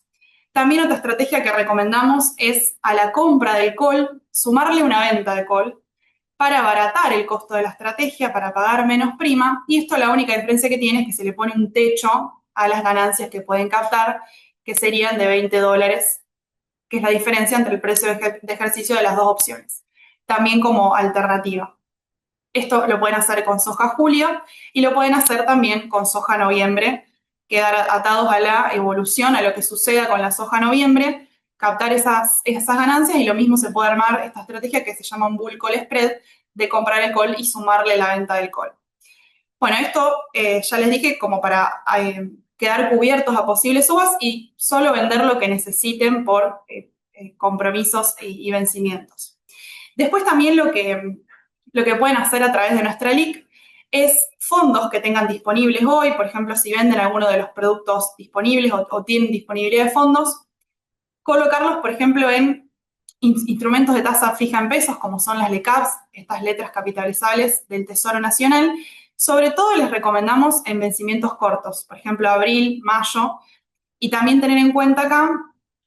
También otra estrategia que recomendamos es a la compra del col sumarle una venta de col para abaratar el costo de la estrategia, para pagar menos prima, y esto la única diferencia que tiene es que se le pone un techo a las ganancias que pueden captar, que serían de 20 dólares, que es la diferencia entre el precio de ejercicio de las dos opciones, también como alternativa. Esto lo pueden hacer con soja julio y lo pueden hacer también con soja noviembre, quedar atados a la evolución, a lo que suceda con la soja noviembre, captar esas ganancias, y lo mismo se puede armar esta estrategia que se llama un bull call spread, de comprar el call y sumarle la venta del call. Bueno, esto ya les dije como para quedar cubiertos a posibles subas y solo vender lo que necesiten por compromisos y vencimientos. Después también lo que pueden hacer a través de nuestra LIC es fondos que tengan disponibles hoy, por ejemplo, si venden alguno de los productos disponibles o tienen disponibilidad de fondos, colocarlos, por ejemplo, en instrumentos de tasa fija en pesos, como son las LECAPs, estas letras capitalizables del Tesoro Nacional. Sobre todo les recomendamos en vencimientos cortos, por ejemplo, abril, mayo, y también tener en cuenta acá,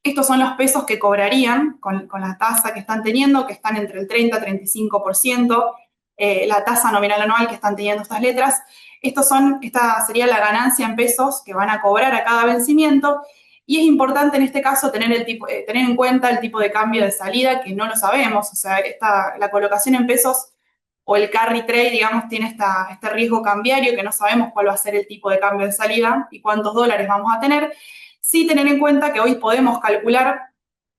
estos son los pesos que cobrarían con la tasa que están teniendo, que están entre el 30 y 35%, la tasa nominal anual que están teniendo estas letras. Esta sería la ganancia en pesos que van a cobrar a cada vencimiento, y es importante en este caso tener en cuenta el tipo de cambio de salida, que no lo sabemos. O sea, la colocación en pesos o el carry trade, digamos, tiene este riesgo cambiario, que no sabemos cuál va a ser el tipo de cambio de salida y cuántos dólares vamos a tener. Sí tener en cuenta que hoy podemos calcular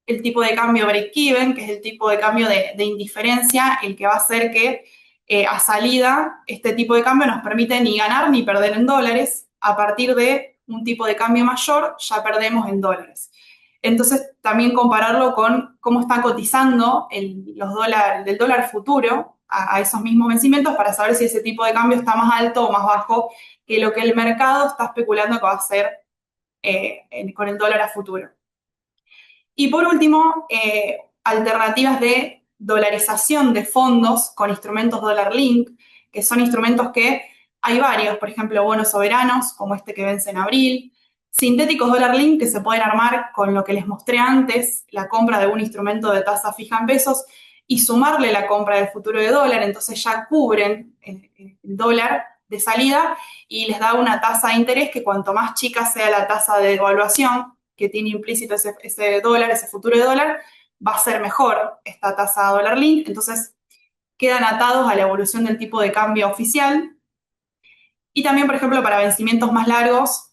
el tipo de cambio break-even, que es el tipo de cambio de indiferencia, el que va a hacer que a salida este tipo de cambio nos permite ni ganar ni perder en dólares. A partir de un tipo de cambio mayor ya perdemos en dólares. Entonces también compararlo con cómo está cotizando el dólar futuro a esos mismos vencimientos, para saber si ese tipo de cambio está más alto o más bajo que lo que el mercado está especulando que va a hacer con el dólar a futuro. Y por último, alternativas de dolarización de fondos con instrumentos Dollar Link, que son instrumentos que hay varios, por ejemplo, bonos soberanos, como este que vence en abril, sintéticos dólar link que se pueden armar con lo que les mostré antes, la compra de un instrumento de tasa fija en pesos y sumarle la compra del futuro de dólar, entonces ya cubren el dólar de salida y les da una tasa de interés que cuanto más chica sea la tasa de devaluación que tiene implícito ese dólar, ese futuro de dólar, va a ser mejor esta tasa dólar link, entonces quedan atados a la evolución del tipo de cambio oficial y también, por ejemplo, para vencimientos más largos,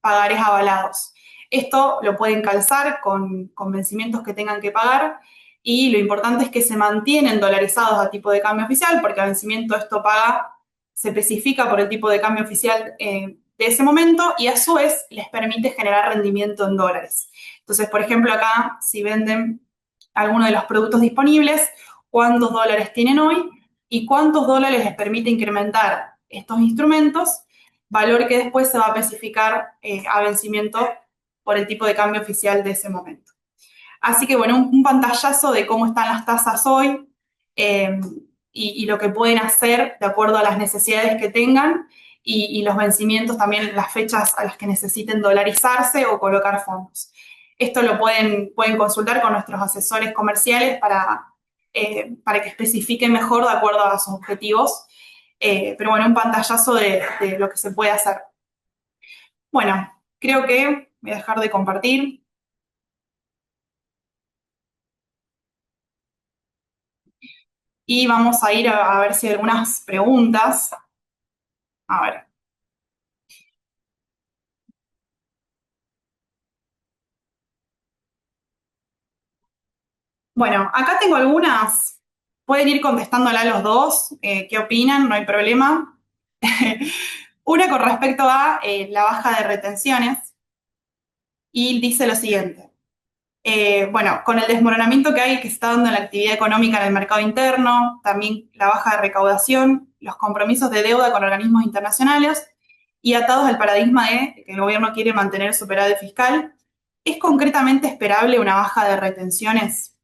pagarés avalados. Esto lo pueden calzar con vencimientos que tengan que pagar y lo importante es que se mantienen dolarizados a tipo de cambio oficial porque a vencimiento esto paga, se especifica por el tipo de cambio oficial de ese momento y a su vez les permite generar rendimiento en dólares. Entonces, por ejemplo, acá si venden alguno de los productos disponibles, cuántos dólares tienen hoy y cuántos dólares les permite incrementar estos instrumentos, valor que después se va a especificar a vencimiento por el tipo de cambio oficial de ese momento. Así que bueno, un pantallazo de cómo están las tasas hoy eh, y lo que pueden hacer de acuerdo a las necesidades que tengan y los vencimientos también, las fechas a las que necesiten dolarizarse o colocar fondos. Esto lo pueden consultar con nuestros asesores comerciales para que especifiquen mejor de acuerdo a sus objetivos. Pero bueno, un pantallazo de lo que se puede hacer. Bueno, creo que voy a dejar de compartir. Y vamos a ir a ver si hay algunas preguntas. A ver. Bueno, acá tengo algunas. Pueden ir contestándola los dos. ¿Qué opinan? No hay problema. Una con respecto a la baja de retenciones. Y dice lo siguiente. Bueno, con el desmoronamiento que se está dando en la actividad económica en el mercado interno, también la baja de recaudación, los compromisos de deuda con organismos internacionales y atados al paradigma de que el gobierno quiere mantener superávit fiscal, ¿es concretamente esperable una baja de retenciones?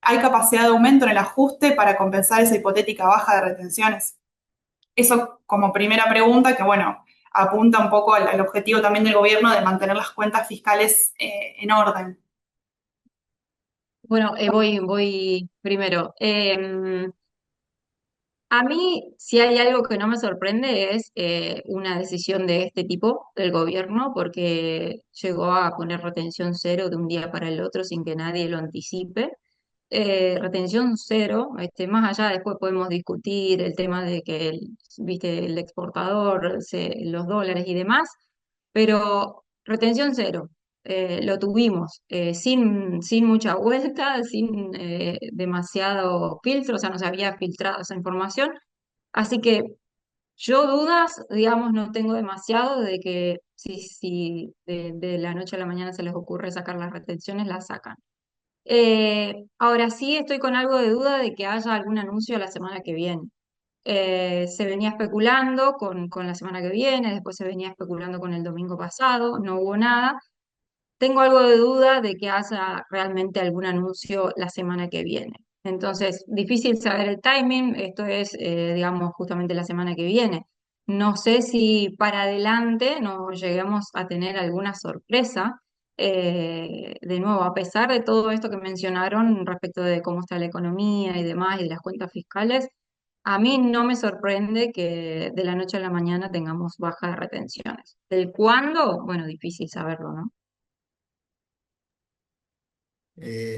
¿Hay capacidad de aumento en el ajuste para compensar esa hipotética baja de retenciones? Eso como primera pregunta que, bueno, apunta un poco al objetivo también del gobierno de mantener las cuentas fiscales en orden. Bueno, voy primero. A mí, si hay algo que no me sorprende, es una decisión de este tipo del gobierno, porque llegó a poner retención cero de un día para el otro sin que nadie lo anticipe. Retención cero, más allá después podemos discutir el tema de que viste, el exportador, los dólares y demás, pero retención cero, lo tuvimos sin mucha vuelta, sin demasiado filtro, o sea, no se había filtrado esa información, así que yo dudas, digamos, no tengo demasiado de que si de la noche a la mañana se les ocurre sacar las retenciones, las sacan. Ahora sí estoy con algo de duda de que haya algún anuncio la semana que viene. Se venía especulando con la semana que viene, después se venía especulando con el domingo pasado, no hubo nada. Tengo algo de duda de que haya realmente algún anuncio la semana que viene. Entonces, difícil saber el timing, esto es, digamos, justamente la semana que viene. No sé si para adelante nos lleguemos a tener alguna sorpresa. De nuevo, a pesar de todo esto que mencionaron respecto de cómo está la economía y demás y de las cuentas fiscales, a mí no me sorprende que de la noche a la mañana tengamos bajas de retenciones. ¿Del cuándo? Bueno, difícil saberlo, ¿no?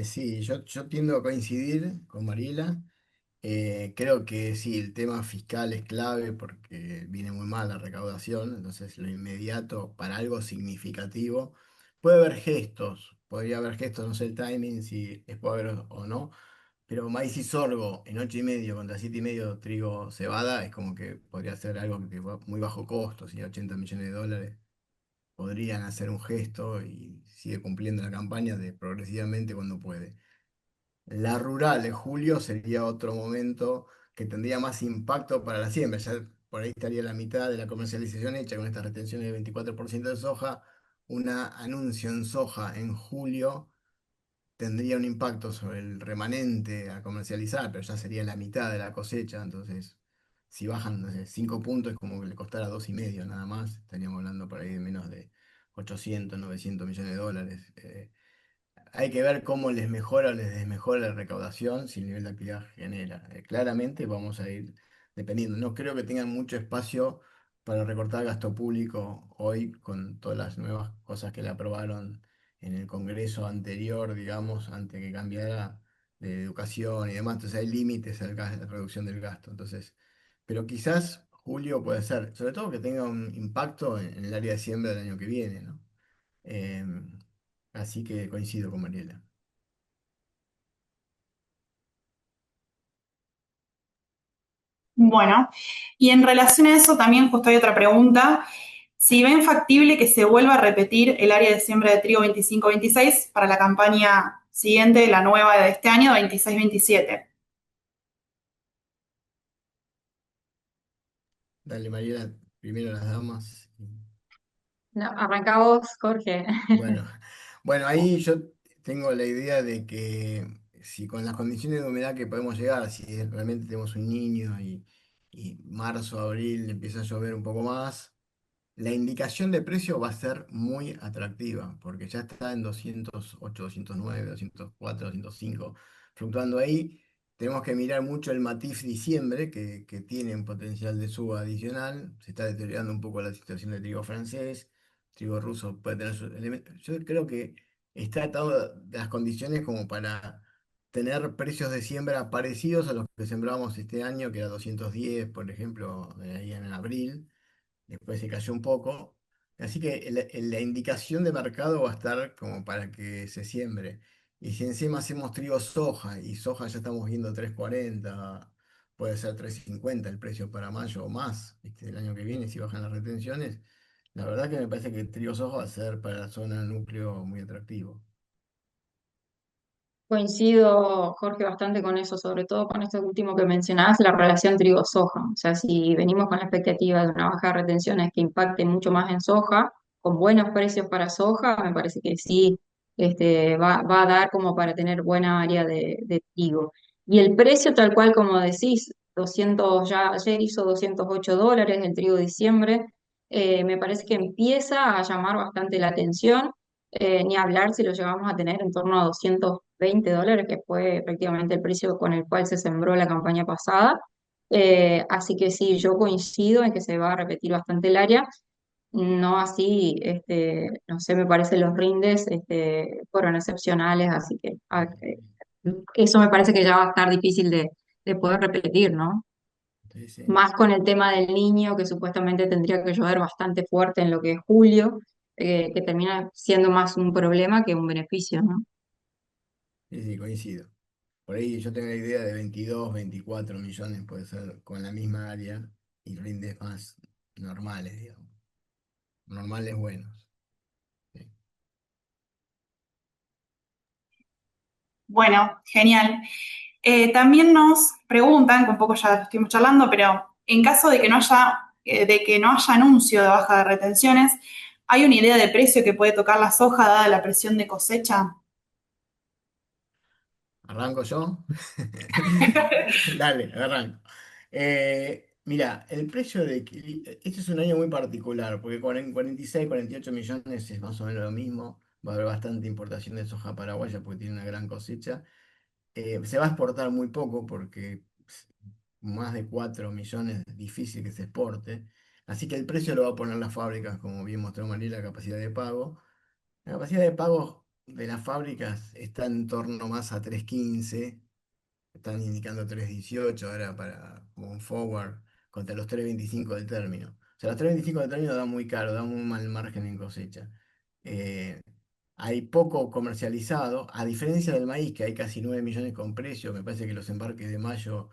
Sí, yo tiendo a coincidir con Mariela. Creo que sí, el tema fiscal es clave porque viene muy mal la recaudación, entonces lo inmediato para algo significativo. Puede haber gestos, podría haber gestos, no sé el timing, si es poder o no, pero maíz y sorgo en 8,5 contra 7,5 trigo cebada es como que podría ser algo que va muy bajo costo, si 80 millones de dólares podrían hacer un gesto y sigue cumpliendo la campaña de progresivamente cuando puede. La rural de julio sería otro momento que tendría más impacto para la siembra. Ya por ahí estaría la mitad de la comercialización hecha con estas retenciones de 24% de soja. Un anuncio en soja en julio tendría un impacto sobre el remanente a comercializar, pero ya sería la mitad de la cosecha. Entonces, si bajan, no sé, 5 puntos, es como que le costara 2,5 nada más. Estaríamos hablando por ahí de menos de 800, 900 millones de dólares. Hay que ver cómo les mejora o les desmejora la recaudación si el nivel de actividad genera. Claramente vamos a ir dependiendo. No creo que tengan mucho espacio para recortar gasto público hoy con todas las nuevas cosas que le aprobaron en el Congreso anterior, digamos, antes que cambiara de educación y demás. Entonces hay límites a la reducción del gasto. Entonces, pero quizás julio puede ser, sobre todo que tenga un impacto en el área de siembra del año que viene, ¿no? Em, Así que coincido con Mariela. Bueno, y en relación a eso también justo hay otra pregunta. Si ven factible que se vuelva a repetir el área de siembra de trigo 25-26 para la campaña siguiente, la nueva de este año, 26-27. Dale, Mariela, primero las damas. No, arranca vos, Jorge. Bueno, bueno, ahí yo tengo la idea de que si con las condiciones de humedad que podemos llegar, si realmente tenemos un niño y marzo, abril empieza a llover un poco más, la indicación de precio va a ser muy atractiva, porque ya está en 208, 209, 204, 205, fluctuando ahí. Tenemos que mirar mucho el matiz diciembre, que tiene un potencial de suba adicional. Se está deteriorando un poco la situación del trigo francés, trigo ruso puede tener sus elementos. Yo creo que está dado las condiciones como para tener precios de siembra parecidos a los que sembrábamos este año, que era 210, por ejemplo, ahí en abril. Después se cayó un poco. Así que la indicación de mercado va a estar como para que se siembre. Y si encima hacemos trigo soja, y soja ya estamos viendo 340, puede ser 350 el precio para mayo o más, ¿viste? El año que viene, si bajan las retenciones, la verdad que me parece que el trigo soja va a ser para la zona núcleo muy atractivo. Coincido, Jorge, bastante con eso, sobre todo con esto último que mencionabas, la relación trigo-soja. O sea, si venimos con la expectativa de una baja de retenciones que impacte mucho más en soja, con buenos precios para soja, me parece que sí va a dar como para tener buena área de trigo. Y el precio, tal cual como decís, 200, ya ayer hizo $208 el trigo de diciembre, me parece que empieza a llamar bastante la atención. Ni hablar si lo llegamos a tener en torno a $220, que fue prácticamente el precio con el cual se sembró la campaña pasada. Así que sí, yo coincido en que se va a repetir bastante el área. No así, no sé, me parece los rindes fueron excepcionales, así que eso me parece que ya va a estar difícil de poder repetir, ¿no? Sí, sí. Más con el tema del niño, que supuestamente tendría que llover bastante fuerte en lo que es julio, que termina siendo más un problema que un beneficio, ¿no? Sí, sí, coincido. Por ahí yo tengo la idea de 22, 24 millones, puede ser con la misma área y rindes más normales, digamos. Normales buenos. Sí. Bueno, genial. También nos preguntan, que un poco ya estuvimos charlando, pero en caso de que no haya anuncio de baja de retenciones, ¿hay una idea de precio que puede tocar la soja dada la presión de cosecha? ¿Arranco yo? Dale, arranco. Mira, el precio este es un año muy particular, porque con 46, 48 millones es más o menos lo mismo. Va a haber bastante importación de soja paraguaya porque tiene una gran cosecha. Se va a exportar muy poco porque más de 4 millones es difícil que se exporte. Así que el precio lo va a poner las fábricas, como bien mostró María, la capacidad de pago. La capacidad de pago de las fábricas está en torno más a 3.15, están indicando 3.18 ahora para como un forward contra los 3.25 del término. O sea, los 3.25 del término dan muy caro, dan muy mal margen en cosecha. Eh, Hay poco comercializado, a diferencia del maíz, que hay casi 9 millones con precio. Me parece que los embarques de mayo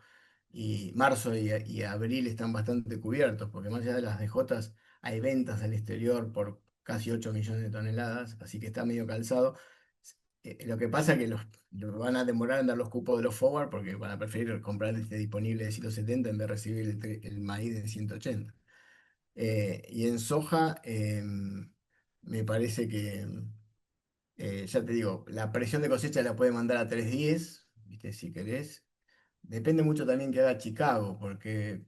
y marzo y abril están bastante cubiertos, porque más allá de las DJs hay ventas al exterior por casi 8 millones de toneladas, así que está medio calzado. Lo que pasa es que los van a demorar en dar los cupos de los forward porque van a preferir comprar este disponible de 170 en vez de recibir el maíz de 180. Y en soja, me parece que, ya te digo, la presión de cosecha la puede mandar a 310, ¿viste? Si querés. Depende mucho también que haga Chicago, porque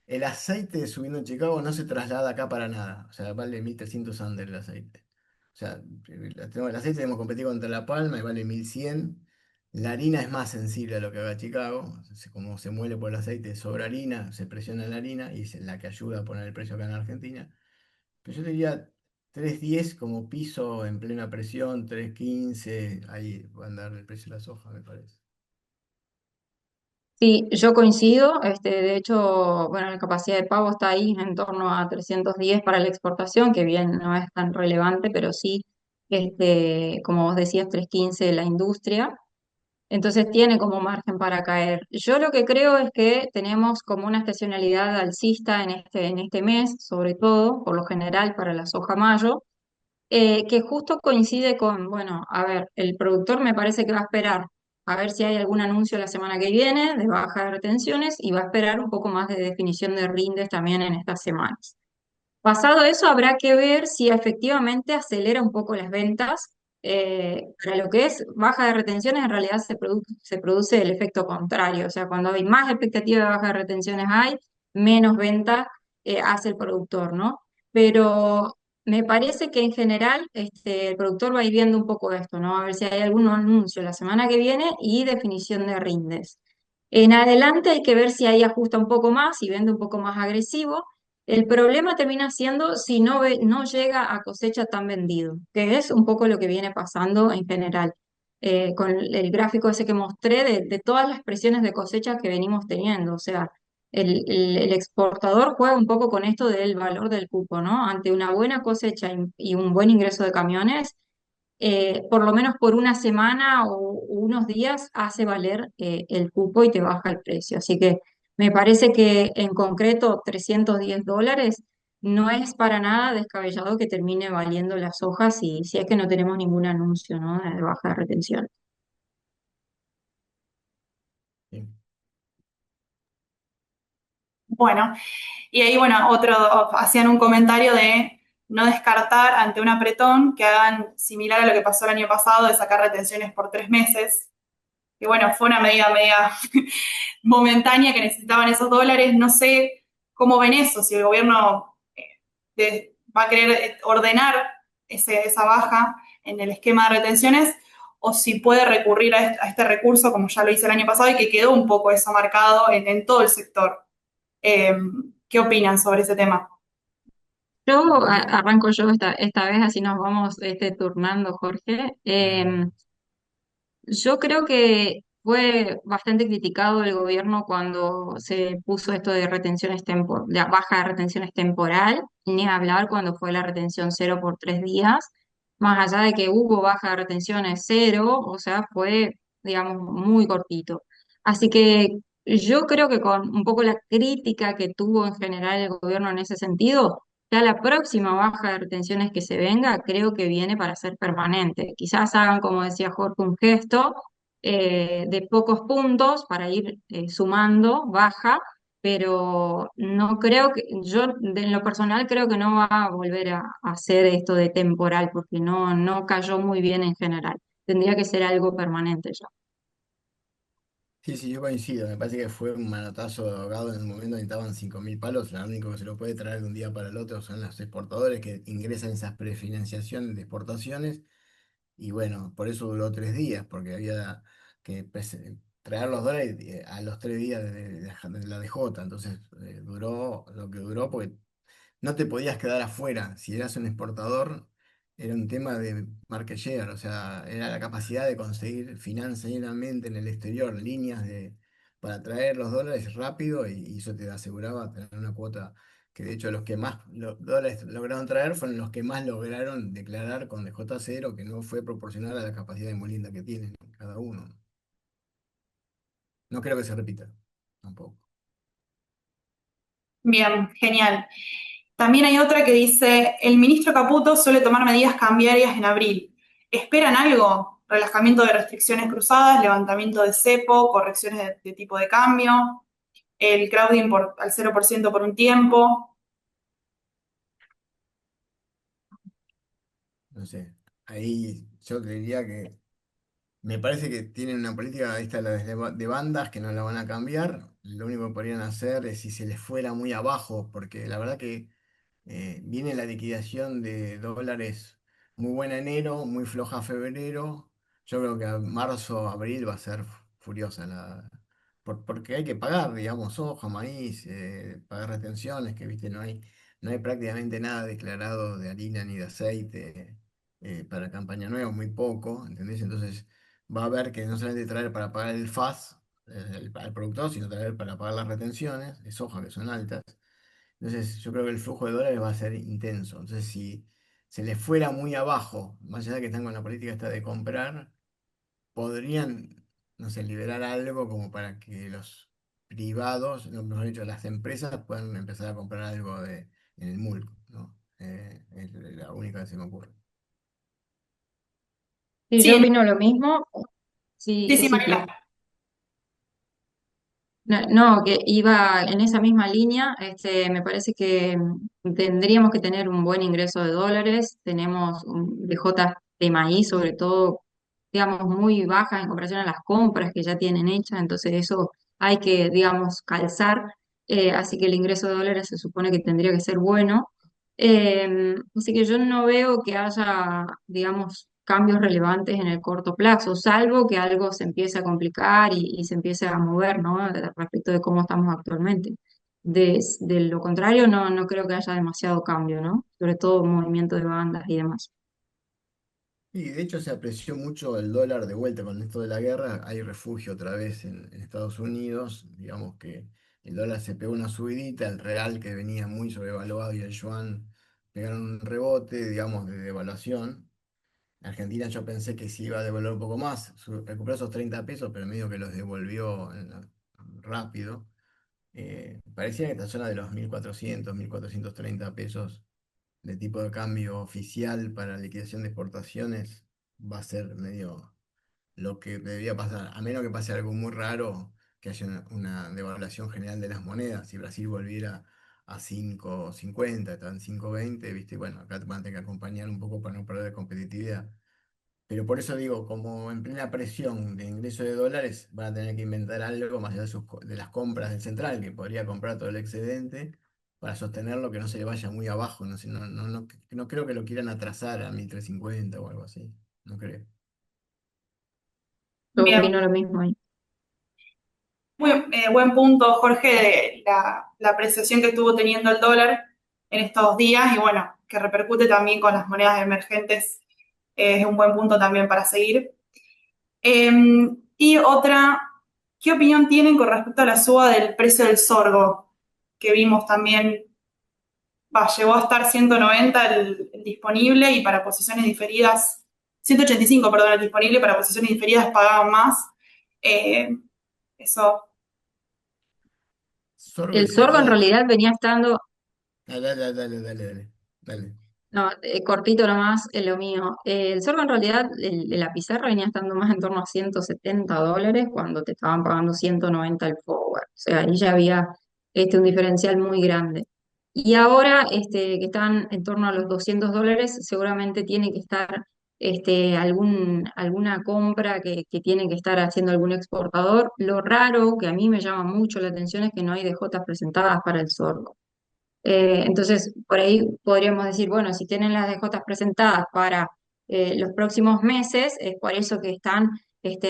el aceite subiendo en Chicago no se traslada acá para nada. O sea, vale 1.300 under el aceite. O sea, el aceite tenemos que competir contra la palma y vale 1100. La harina es más sensible a lo que haga Chicago. Como se muele por el aceite, sobra harina, se presiona la harina y es la que ayuda a poner el precio acá en Argentina. Pero yo diría 310 como piso en plena presión, 315 ahí va a andar el precio de la soja, me parece. Sí, yo coincido. De hecho, bueno, la capacidad de pago está ahí en torno a 310 para la exportación, que bien no es tan relevante, pero sí, como vos decías, 315 la industria. Entonces tiene como margen para caer. Yo lo que creo es que tenemos como una estacionalidad alcista en este mes, sobre todo, por lo general, para la soja mayo, que justo coincide con, bueno, a ver, el productor me parece que va a esperar a ver si hay algún anuncio la semana que viene de baja de retenciones y va a esperar un poco más de definición de rindes también en estas semanas. Pasado eso, habrá que ver si efectivamente acelera un poco las ventas. Para lo que es baja de retenciones, en realidad se produce el efecto contrario. O sea, cuando hay más expectativa de baja de retenciones hay, menos venta hace el productor, ¿no? Pero me parece que en general el productor va a ir viendo un poco esto, ¿no? A ver si hay algún anuncio la semana que viene y definición de rindes. En adelante hay que ver si ahí ajusta un poco más y vende un poco más agresivo. El problema termina siendo si no llega a cosecha tan vendido, que es un poco lo que viene pasando en general. Con el gráfico ese que mostré de todas las presiones de cosecha que venimos teniendo. O sea, el exportador juega un poco con esto del valor del cupo, ¿no? Ante una buena cosecha y un buen ingreso de camiones, por lo menos por una semana o unos días hace valer el cupo y te baja el precio. Así que me parece que en concreto $310 no es para nada descabellado que termine valiendo las hojas si es que no tenemos ningún anuncio, ¿no? De baja de retención. Sí. Bueno, y ahí, bueno, hacían un comentario de no descartar ante un apretón que hagan similar a lo que pasó el año pasado de sacar retenciones por 3 meses. Que bueno, fue una medida media momentánea que necesitaban esos dólares. No sé cómo ven eso, si el gobierno va a querer ordenar esa baja en el esquema de retenciones o si puede recurrir a este recurso como ya lo hizo el año pasado y que quedó un poco eso marcado en todo el sector. Eh, ¿Qué opinan sobre ese tema? Arranco yo esta vez, así nos vamos turnando, Jorge. Dale. Yo creo que fue bastante criticado el gobierno cuando se puso esto de la baja de retenciones temporal, ni hablar cuando fue la retención cero por 3 días, más allá de que hubo baja de retenciones cero, o sea, fue, digamos, muy cortito. Así que yo creo que con un poco la crítica que tuvo en general el gobierno en ese sentido, ya la próxima baja de retenciones que se venga, creo que viene para ser permanente. Quizás hagan, como decía Jorge, un gesto de pocos puntos para ir sumando baja, pero no creo en lo personal creo que no va a volver a hacer esto de temporal, porque no cayó muy bien en general. Tendría que ser algo permanente ya. Sí, sí, yo coincido. Me parece que fue un manotazo de ahogado en el momento en que estaban 5.000 palos. Lo único que se lo puede traer de un día para el otro son los exportadores que ingresan esas prefinanciaciones de exportaciones. Y bueno, por eso duró 3 días, porque había que traer los dólares a los 3 días de la DJ. Entonces duró lo que duró, porque no te podías quedar afuera. Si eras un exportador, era un tema de market share, o sea, era la capacidad de conseguir financieramente en el exterior líneas para traer los dólares rápido y eso te aseguraba tener una cuota que de hecho los que más dólares lograron traer fueron los que más lograron declarar con DJ0, que no fue proporcional a la capacidad de molinda que tienen cada uno. No creo que se repita, tampoco. Bien, genial. También hay otra que dice, el ministro Caputo suele tomar medidas cambiarias en abril. ¿Esperan algo? Relajamiento de restricciones cruzadas, levantamiento de cepo, correcciones de tipo de cambio, el crowding al 0% por un tiempo. No sé, ahí yo te diría que me parece que tienen una política, esta la de bandas, que no la van a cambiar. Lo único que podrían hacer es si se les fuera muy abajo, porque la verdad que viene la liquidación de dólares muy buena enero, muy floja febrero. Yo creo que a marzo, abril va a ser furiosa porque hay que pagar, digamos, soja, maíz, pagar retenciones, que viste, no hay prácticamente nada declarado de harina ni de aceite para campaña nueva, muy poco, ¿entendés? Entonces va a haber que no solamente traer para pagar el FAS al productor, sino traer para pagar las retenciones de soja que son altas. Entonces, yo creo que el flujo de dólares va a ser intenso. Entonces, si se les fuera muy abajo, más allá de que están con la política esta de comprar, podrían, no sé, liberar algo como para que los privados, no, mejor dicho, las empresas puedan empezar a comprar algo en el MULC, ¿no? Es la única que se me ocurre. Sí, yo Sí, opino lo mismo. Sí, sí, sí, sí, Flor. Mariela. No, no, que iba en esa misma línea. Me parece que tendríamos que tener un buen ingreso de dólares. Tenemos BJ de maíz, sobre todo, digamos, muy bajas en comparación a las compras que ya tienen hechas. Entonces eso hay que, digamos, calzar. Así que el ingreso de dólares se supone que tendría que ser bueno. Así que yo no veo que haya, digamos, cambios relevantes en el corto plazo, salvo que algo se empiece a complicar y se empiece a mover, ¿no? Respecto de cómo estamos actualmente. De lo contrario, no, no creo que haya demasiado cambio, ¿no? Sobre todo movimiento de bandas y demás. Y de hecho se apreció mucho el dólar de vuelta con esto de la guerra. Hay refugio otra vez en Estados Unidos. Digamos que el dólar se pegó una subidita, el real que venía muy sobrevaluado y el yuan pegaron un rebote, digamos, de devaluación. Argentina yo pensé que se iba a devolver un poco más, recuperó esos 30 pesos, pero medio que los devolvió rápido. Parecía que esta zona de los 1.400, 1.430 pesos de tipo de cambio oficial para liquidación de exportaciones va a ser medio lo que debería pasar, a menos que pase algo muy raro, que haya una devaluación general de las monedas. Si Brasil volviera a 5,50, está en 5,20, ¿viste? Bueno, acá te van a tener que acompañar un poco para no perder competitividad. Pero por eso digo, como en plena presión de ingreso de dólares, van a tener que inventar algo más allá de las compras del central, que podría comprar todo el excedente para sostenerlo, que no se le vaya muy abajo. No sé, no creo que lo quieran atrasar a 1.350 o algo así. No creo. Yo Bien. opino lo mismo ahí. Muy buen punto, Jorge, de la apreciación que estuvo teniendo el dólar en estos días y bueno, que repercute también con las monedas emergentes. Es un buen punto también para seguir. Eh, y otra, ¿qué opinión tienen con respecto a la suba del precio del sorgo? Que vimos también, llegó a estar 190 el disponible y para posiciones diferidas, 185, perdón, el disponible para posiciones diferidas pagaban más. Eh, eso, Sorgo y El sorgo en cebada. realidad venía estando. Dale, dale, dale, dale, dale. Dale. No, cortito nomás, lo mío. El sorgo en realidad, la pizarra venía estando más en torno a $170 cuando te estaban pagando 190 el forward. O sea, ahí ya había un diferencial muy grande. Y ahora que están en torno a los $200, seguramente tiene que estar alguna compra que tiene que estar haciendo algún exportador. Lo raro, que a mí me llama mucho la atención, es que no hay DJs presentadas para el sorgo. Entonces, por ahí podríamos decir, bueno, si tienen las DJs presentadas para los próximos meses, es por eso que están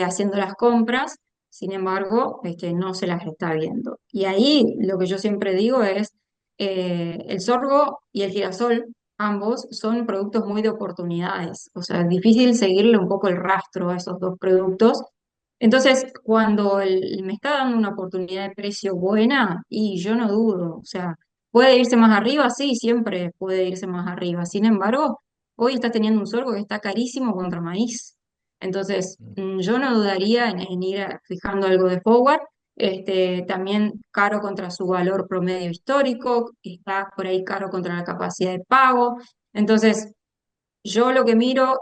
haciendo las compras, sin embargo, no se las está viendo. Y ahí lo que yo siempre digo es, el sorgo y el girasol, ambos son productos muy de oportunidades, o sea, es difícil seguirle un poco el rastro a esos dos productos. Entonces, cuando me está dando una oportunidad de precio buena, y yo no dudo, o sea, ¿puede irse más arriba? Sí, siempre puede irse más arriba. Sin embargo, hoy está teniendo un sorgo que está carísimo contra maíz. Entonces, yo no dudaría en ir fijando algo de forward. También caro contra su valor promedio histórico, está por ahí caro contra la capacidad de pago. Entonces, yo lo que miro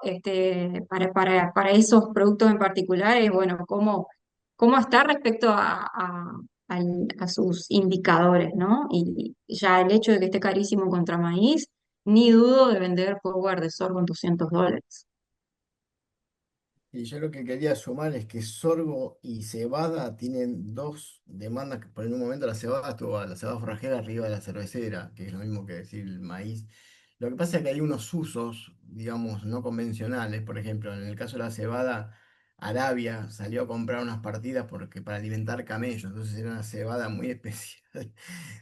para esos productos en particular es, bueno, cómo está respecto a sus indicadores, ¿no? Y ya el hecho de que esté carísimo contra maíz, ni dudo de vender forward de sorgo en $200. Y yo lo que quería sumar es que sorgo y cebada tienen dos demandas, que por un momento la cebada estuvo la cebada forrajera arriba de la cervecera, que es lo mismo que decir el maíz. Lo que pasa es que hay unos usos, digamos, no convencionales. Por ejemplo, en el caso de la cebada, Arabia salió a comprar unas partidas porque para alimentar camellos, entonces era una cebada muy especial.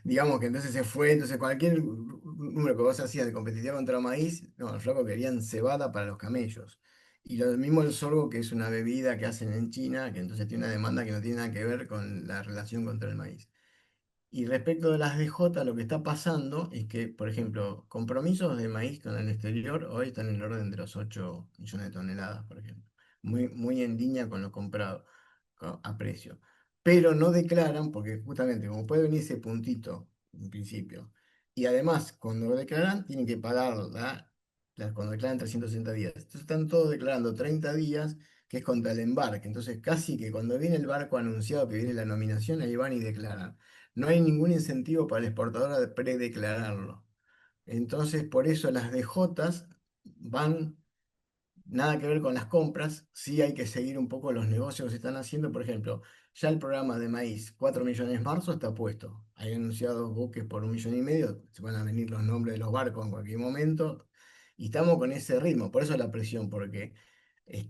Digamos que entonces se fue, entonces cualquier número que vos hacías de competitividad contra maíz, no, los flacos querían cebada para los camellos. Y lo mismo el sorgo, que es una bebida que hacen en China, que entonces tiene una demanda que no tiene nada que ver con la relación contra el maíz. Y respecto de las DJ, lo que está pasando es que, por ejemplo, compromisos de maíz con el exterior hoy están en el orden de los 8 millones de toneladas, por ejemplo. Muy en línea con lo comprado a precio. Pero no declaran, porque justamente como puede venir ese puntito en principio, y además cuando lo declaran tienen que pagar cuando declaran 360 días. Entonces están todos declarando 30 días, que es contra el embarque. Entonces casi que cuando viene el barco anunciado que viene la nominación, ahí van y declaran. No hay ningún incentivo para el exportador a predeclararlo. Entonces, por eso las DJs van nada que ver con las compras, sí hay que seguir un poco los negocios que se están haciendo. Por ejemplo, ya el programa de maíz, 4 millones marzo, está puesto. Hay anunciados buques por 1,5 millones, se van a venir los nombres de los barcos en cualquier momento. Y estamos con ese ritmo, por eso la presión, porque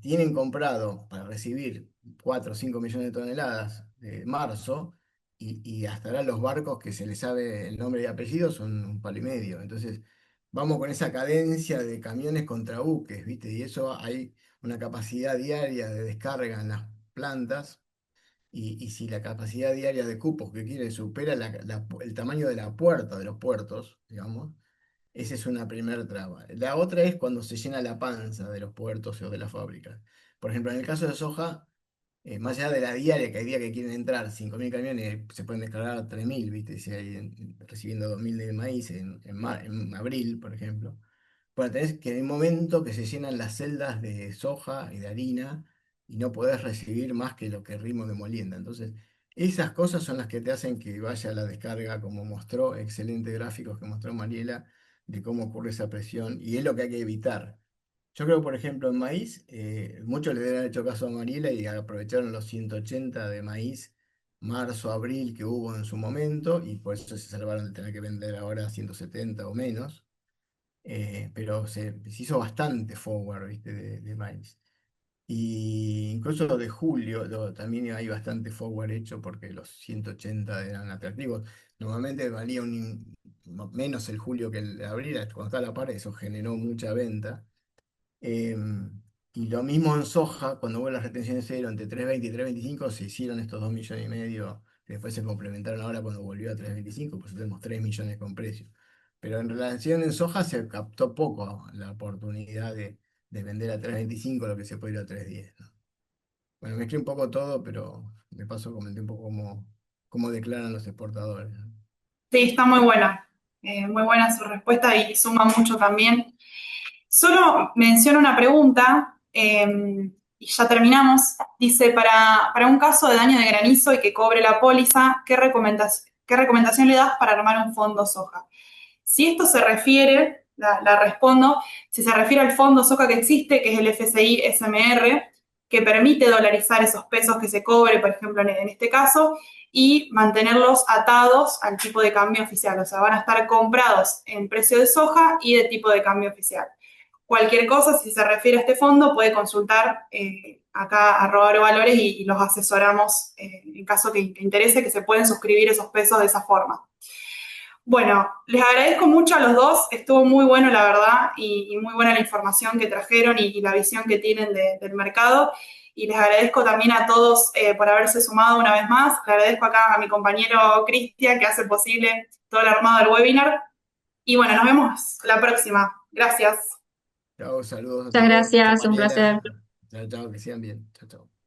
tienen comprado para recibir 4 o 5 millones de toneladas de marzo, y hasta ahora los barcos que se les sabe el nombre y apellido son un palo y medio. Entonces, vamos con esa cadencia de camiones contra buques, ¿viste? Y eso hay una capacidad diaria de descarga en las plantas, y si la capacidad diaria de cupos que quiere supera el tamaño de la puerta de los puertos, digamos, esa es una primera traba. La otra es cuando se llena la panza de los puertos o de las fábricas. Por ejemplo, en el caso de soja, más allá de la diaria, que hay días que quieren entrar 5.000 camiones, se pueden descargar 3.000, ¿viste? Si hay recibiendo 2.000 de maíz en abril, por ejemplo. Bueno, tenés que en un momento que se llenan las celdas de soja y de harina y no podés recibir más que lo que el ritmo de molienda. Entonces, esas cosas son las que te hacen que vaya a la descarga, como mostró, excelentes gráficos que mostró Mariela, de cómo ocurre esa presión, y es lo que hay que evitar. Yo creo, por ejemplo, en maíz, muchos le deben haber hecho caso a Mariela y aprovecharon los 180 de maíz, marzo, abril, que hubo en su momento, y por eso se salvaron de tener que vender ahora 170 o menos. Pero se hizo bastante forward, ¿viste? De maíz. Y incluso de julio también hay bastante forward hecho porque los 180 eran atractivos. Normalmente valía menos el julio que el de abril, cuando está a la par, eso generó mucha venta. Y lo mismo en soja, cuando hubo las retenciones cero entre 3,20 y 3,25, se hicieron estos 2,5 millones, que después se complementaron ahora cuando volvió a 3,25, pues tenemos 3 millones con precio. Pero en relación en soja se captó poco la oportunidad de vender a 3,25 lo que se puede ir a 3,10, ¿no? Bueno, mezclé un poco todo, pero de paso comenté un poco cómo declaran los exportadores, ¿no? Sí, está muy buena su respuesta y suma mucho también. Solo menciono una pregunta y ya terminamos. Dice, para un caso de daño de granizo y que cobre la póliza, qué recomendación le das para armar un fondo soja? Si esto se refiere, la respondo, si se refiere al fondo soja que existe, que es el FCI SMR, que permite dolarizar esos pesos que se cobre, por ejemplo, en este caso, y mantenerlos atados al tipo de cambio oficial. O sea, van a estar comprados en precio de soja y de tipo de cambio oficial. Cualquier cosa, si se refiere a este fondo, puede consultar acá a Rodaro Valores y los asesoramos en caso que interese, que se pueden suscribir esos pesos de esa forma. Bueno, les agradezco mucho a los dos, estuvo muy bueno la verdad y muy buena la información que trajeron y la visión que tienen del mercado, y les agradezco también a todos por haberse sumado una vez más. Le agradezco acá a mi compañero Cristian que hace posible todo el armado del webinar, y bueno, nos vemos la próxima. Gracias. Chao, saludos a Muchas todos. Chao, gracias, un placer. Mariela. Chao, chao, que sigan bien. Chao, chao.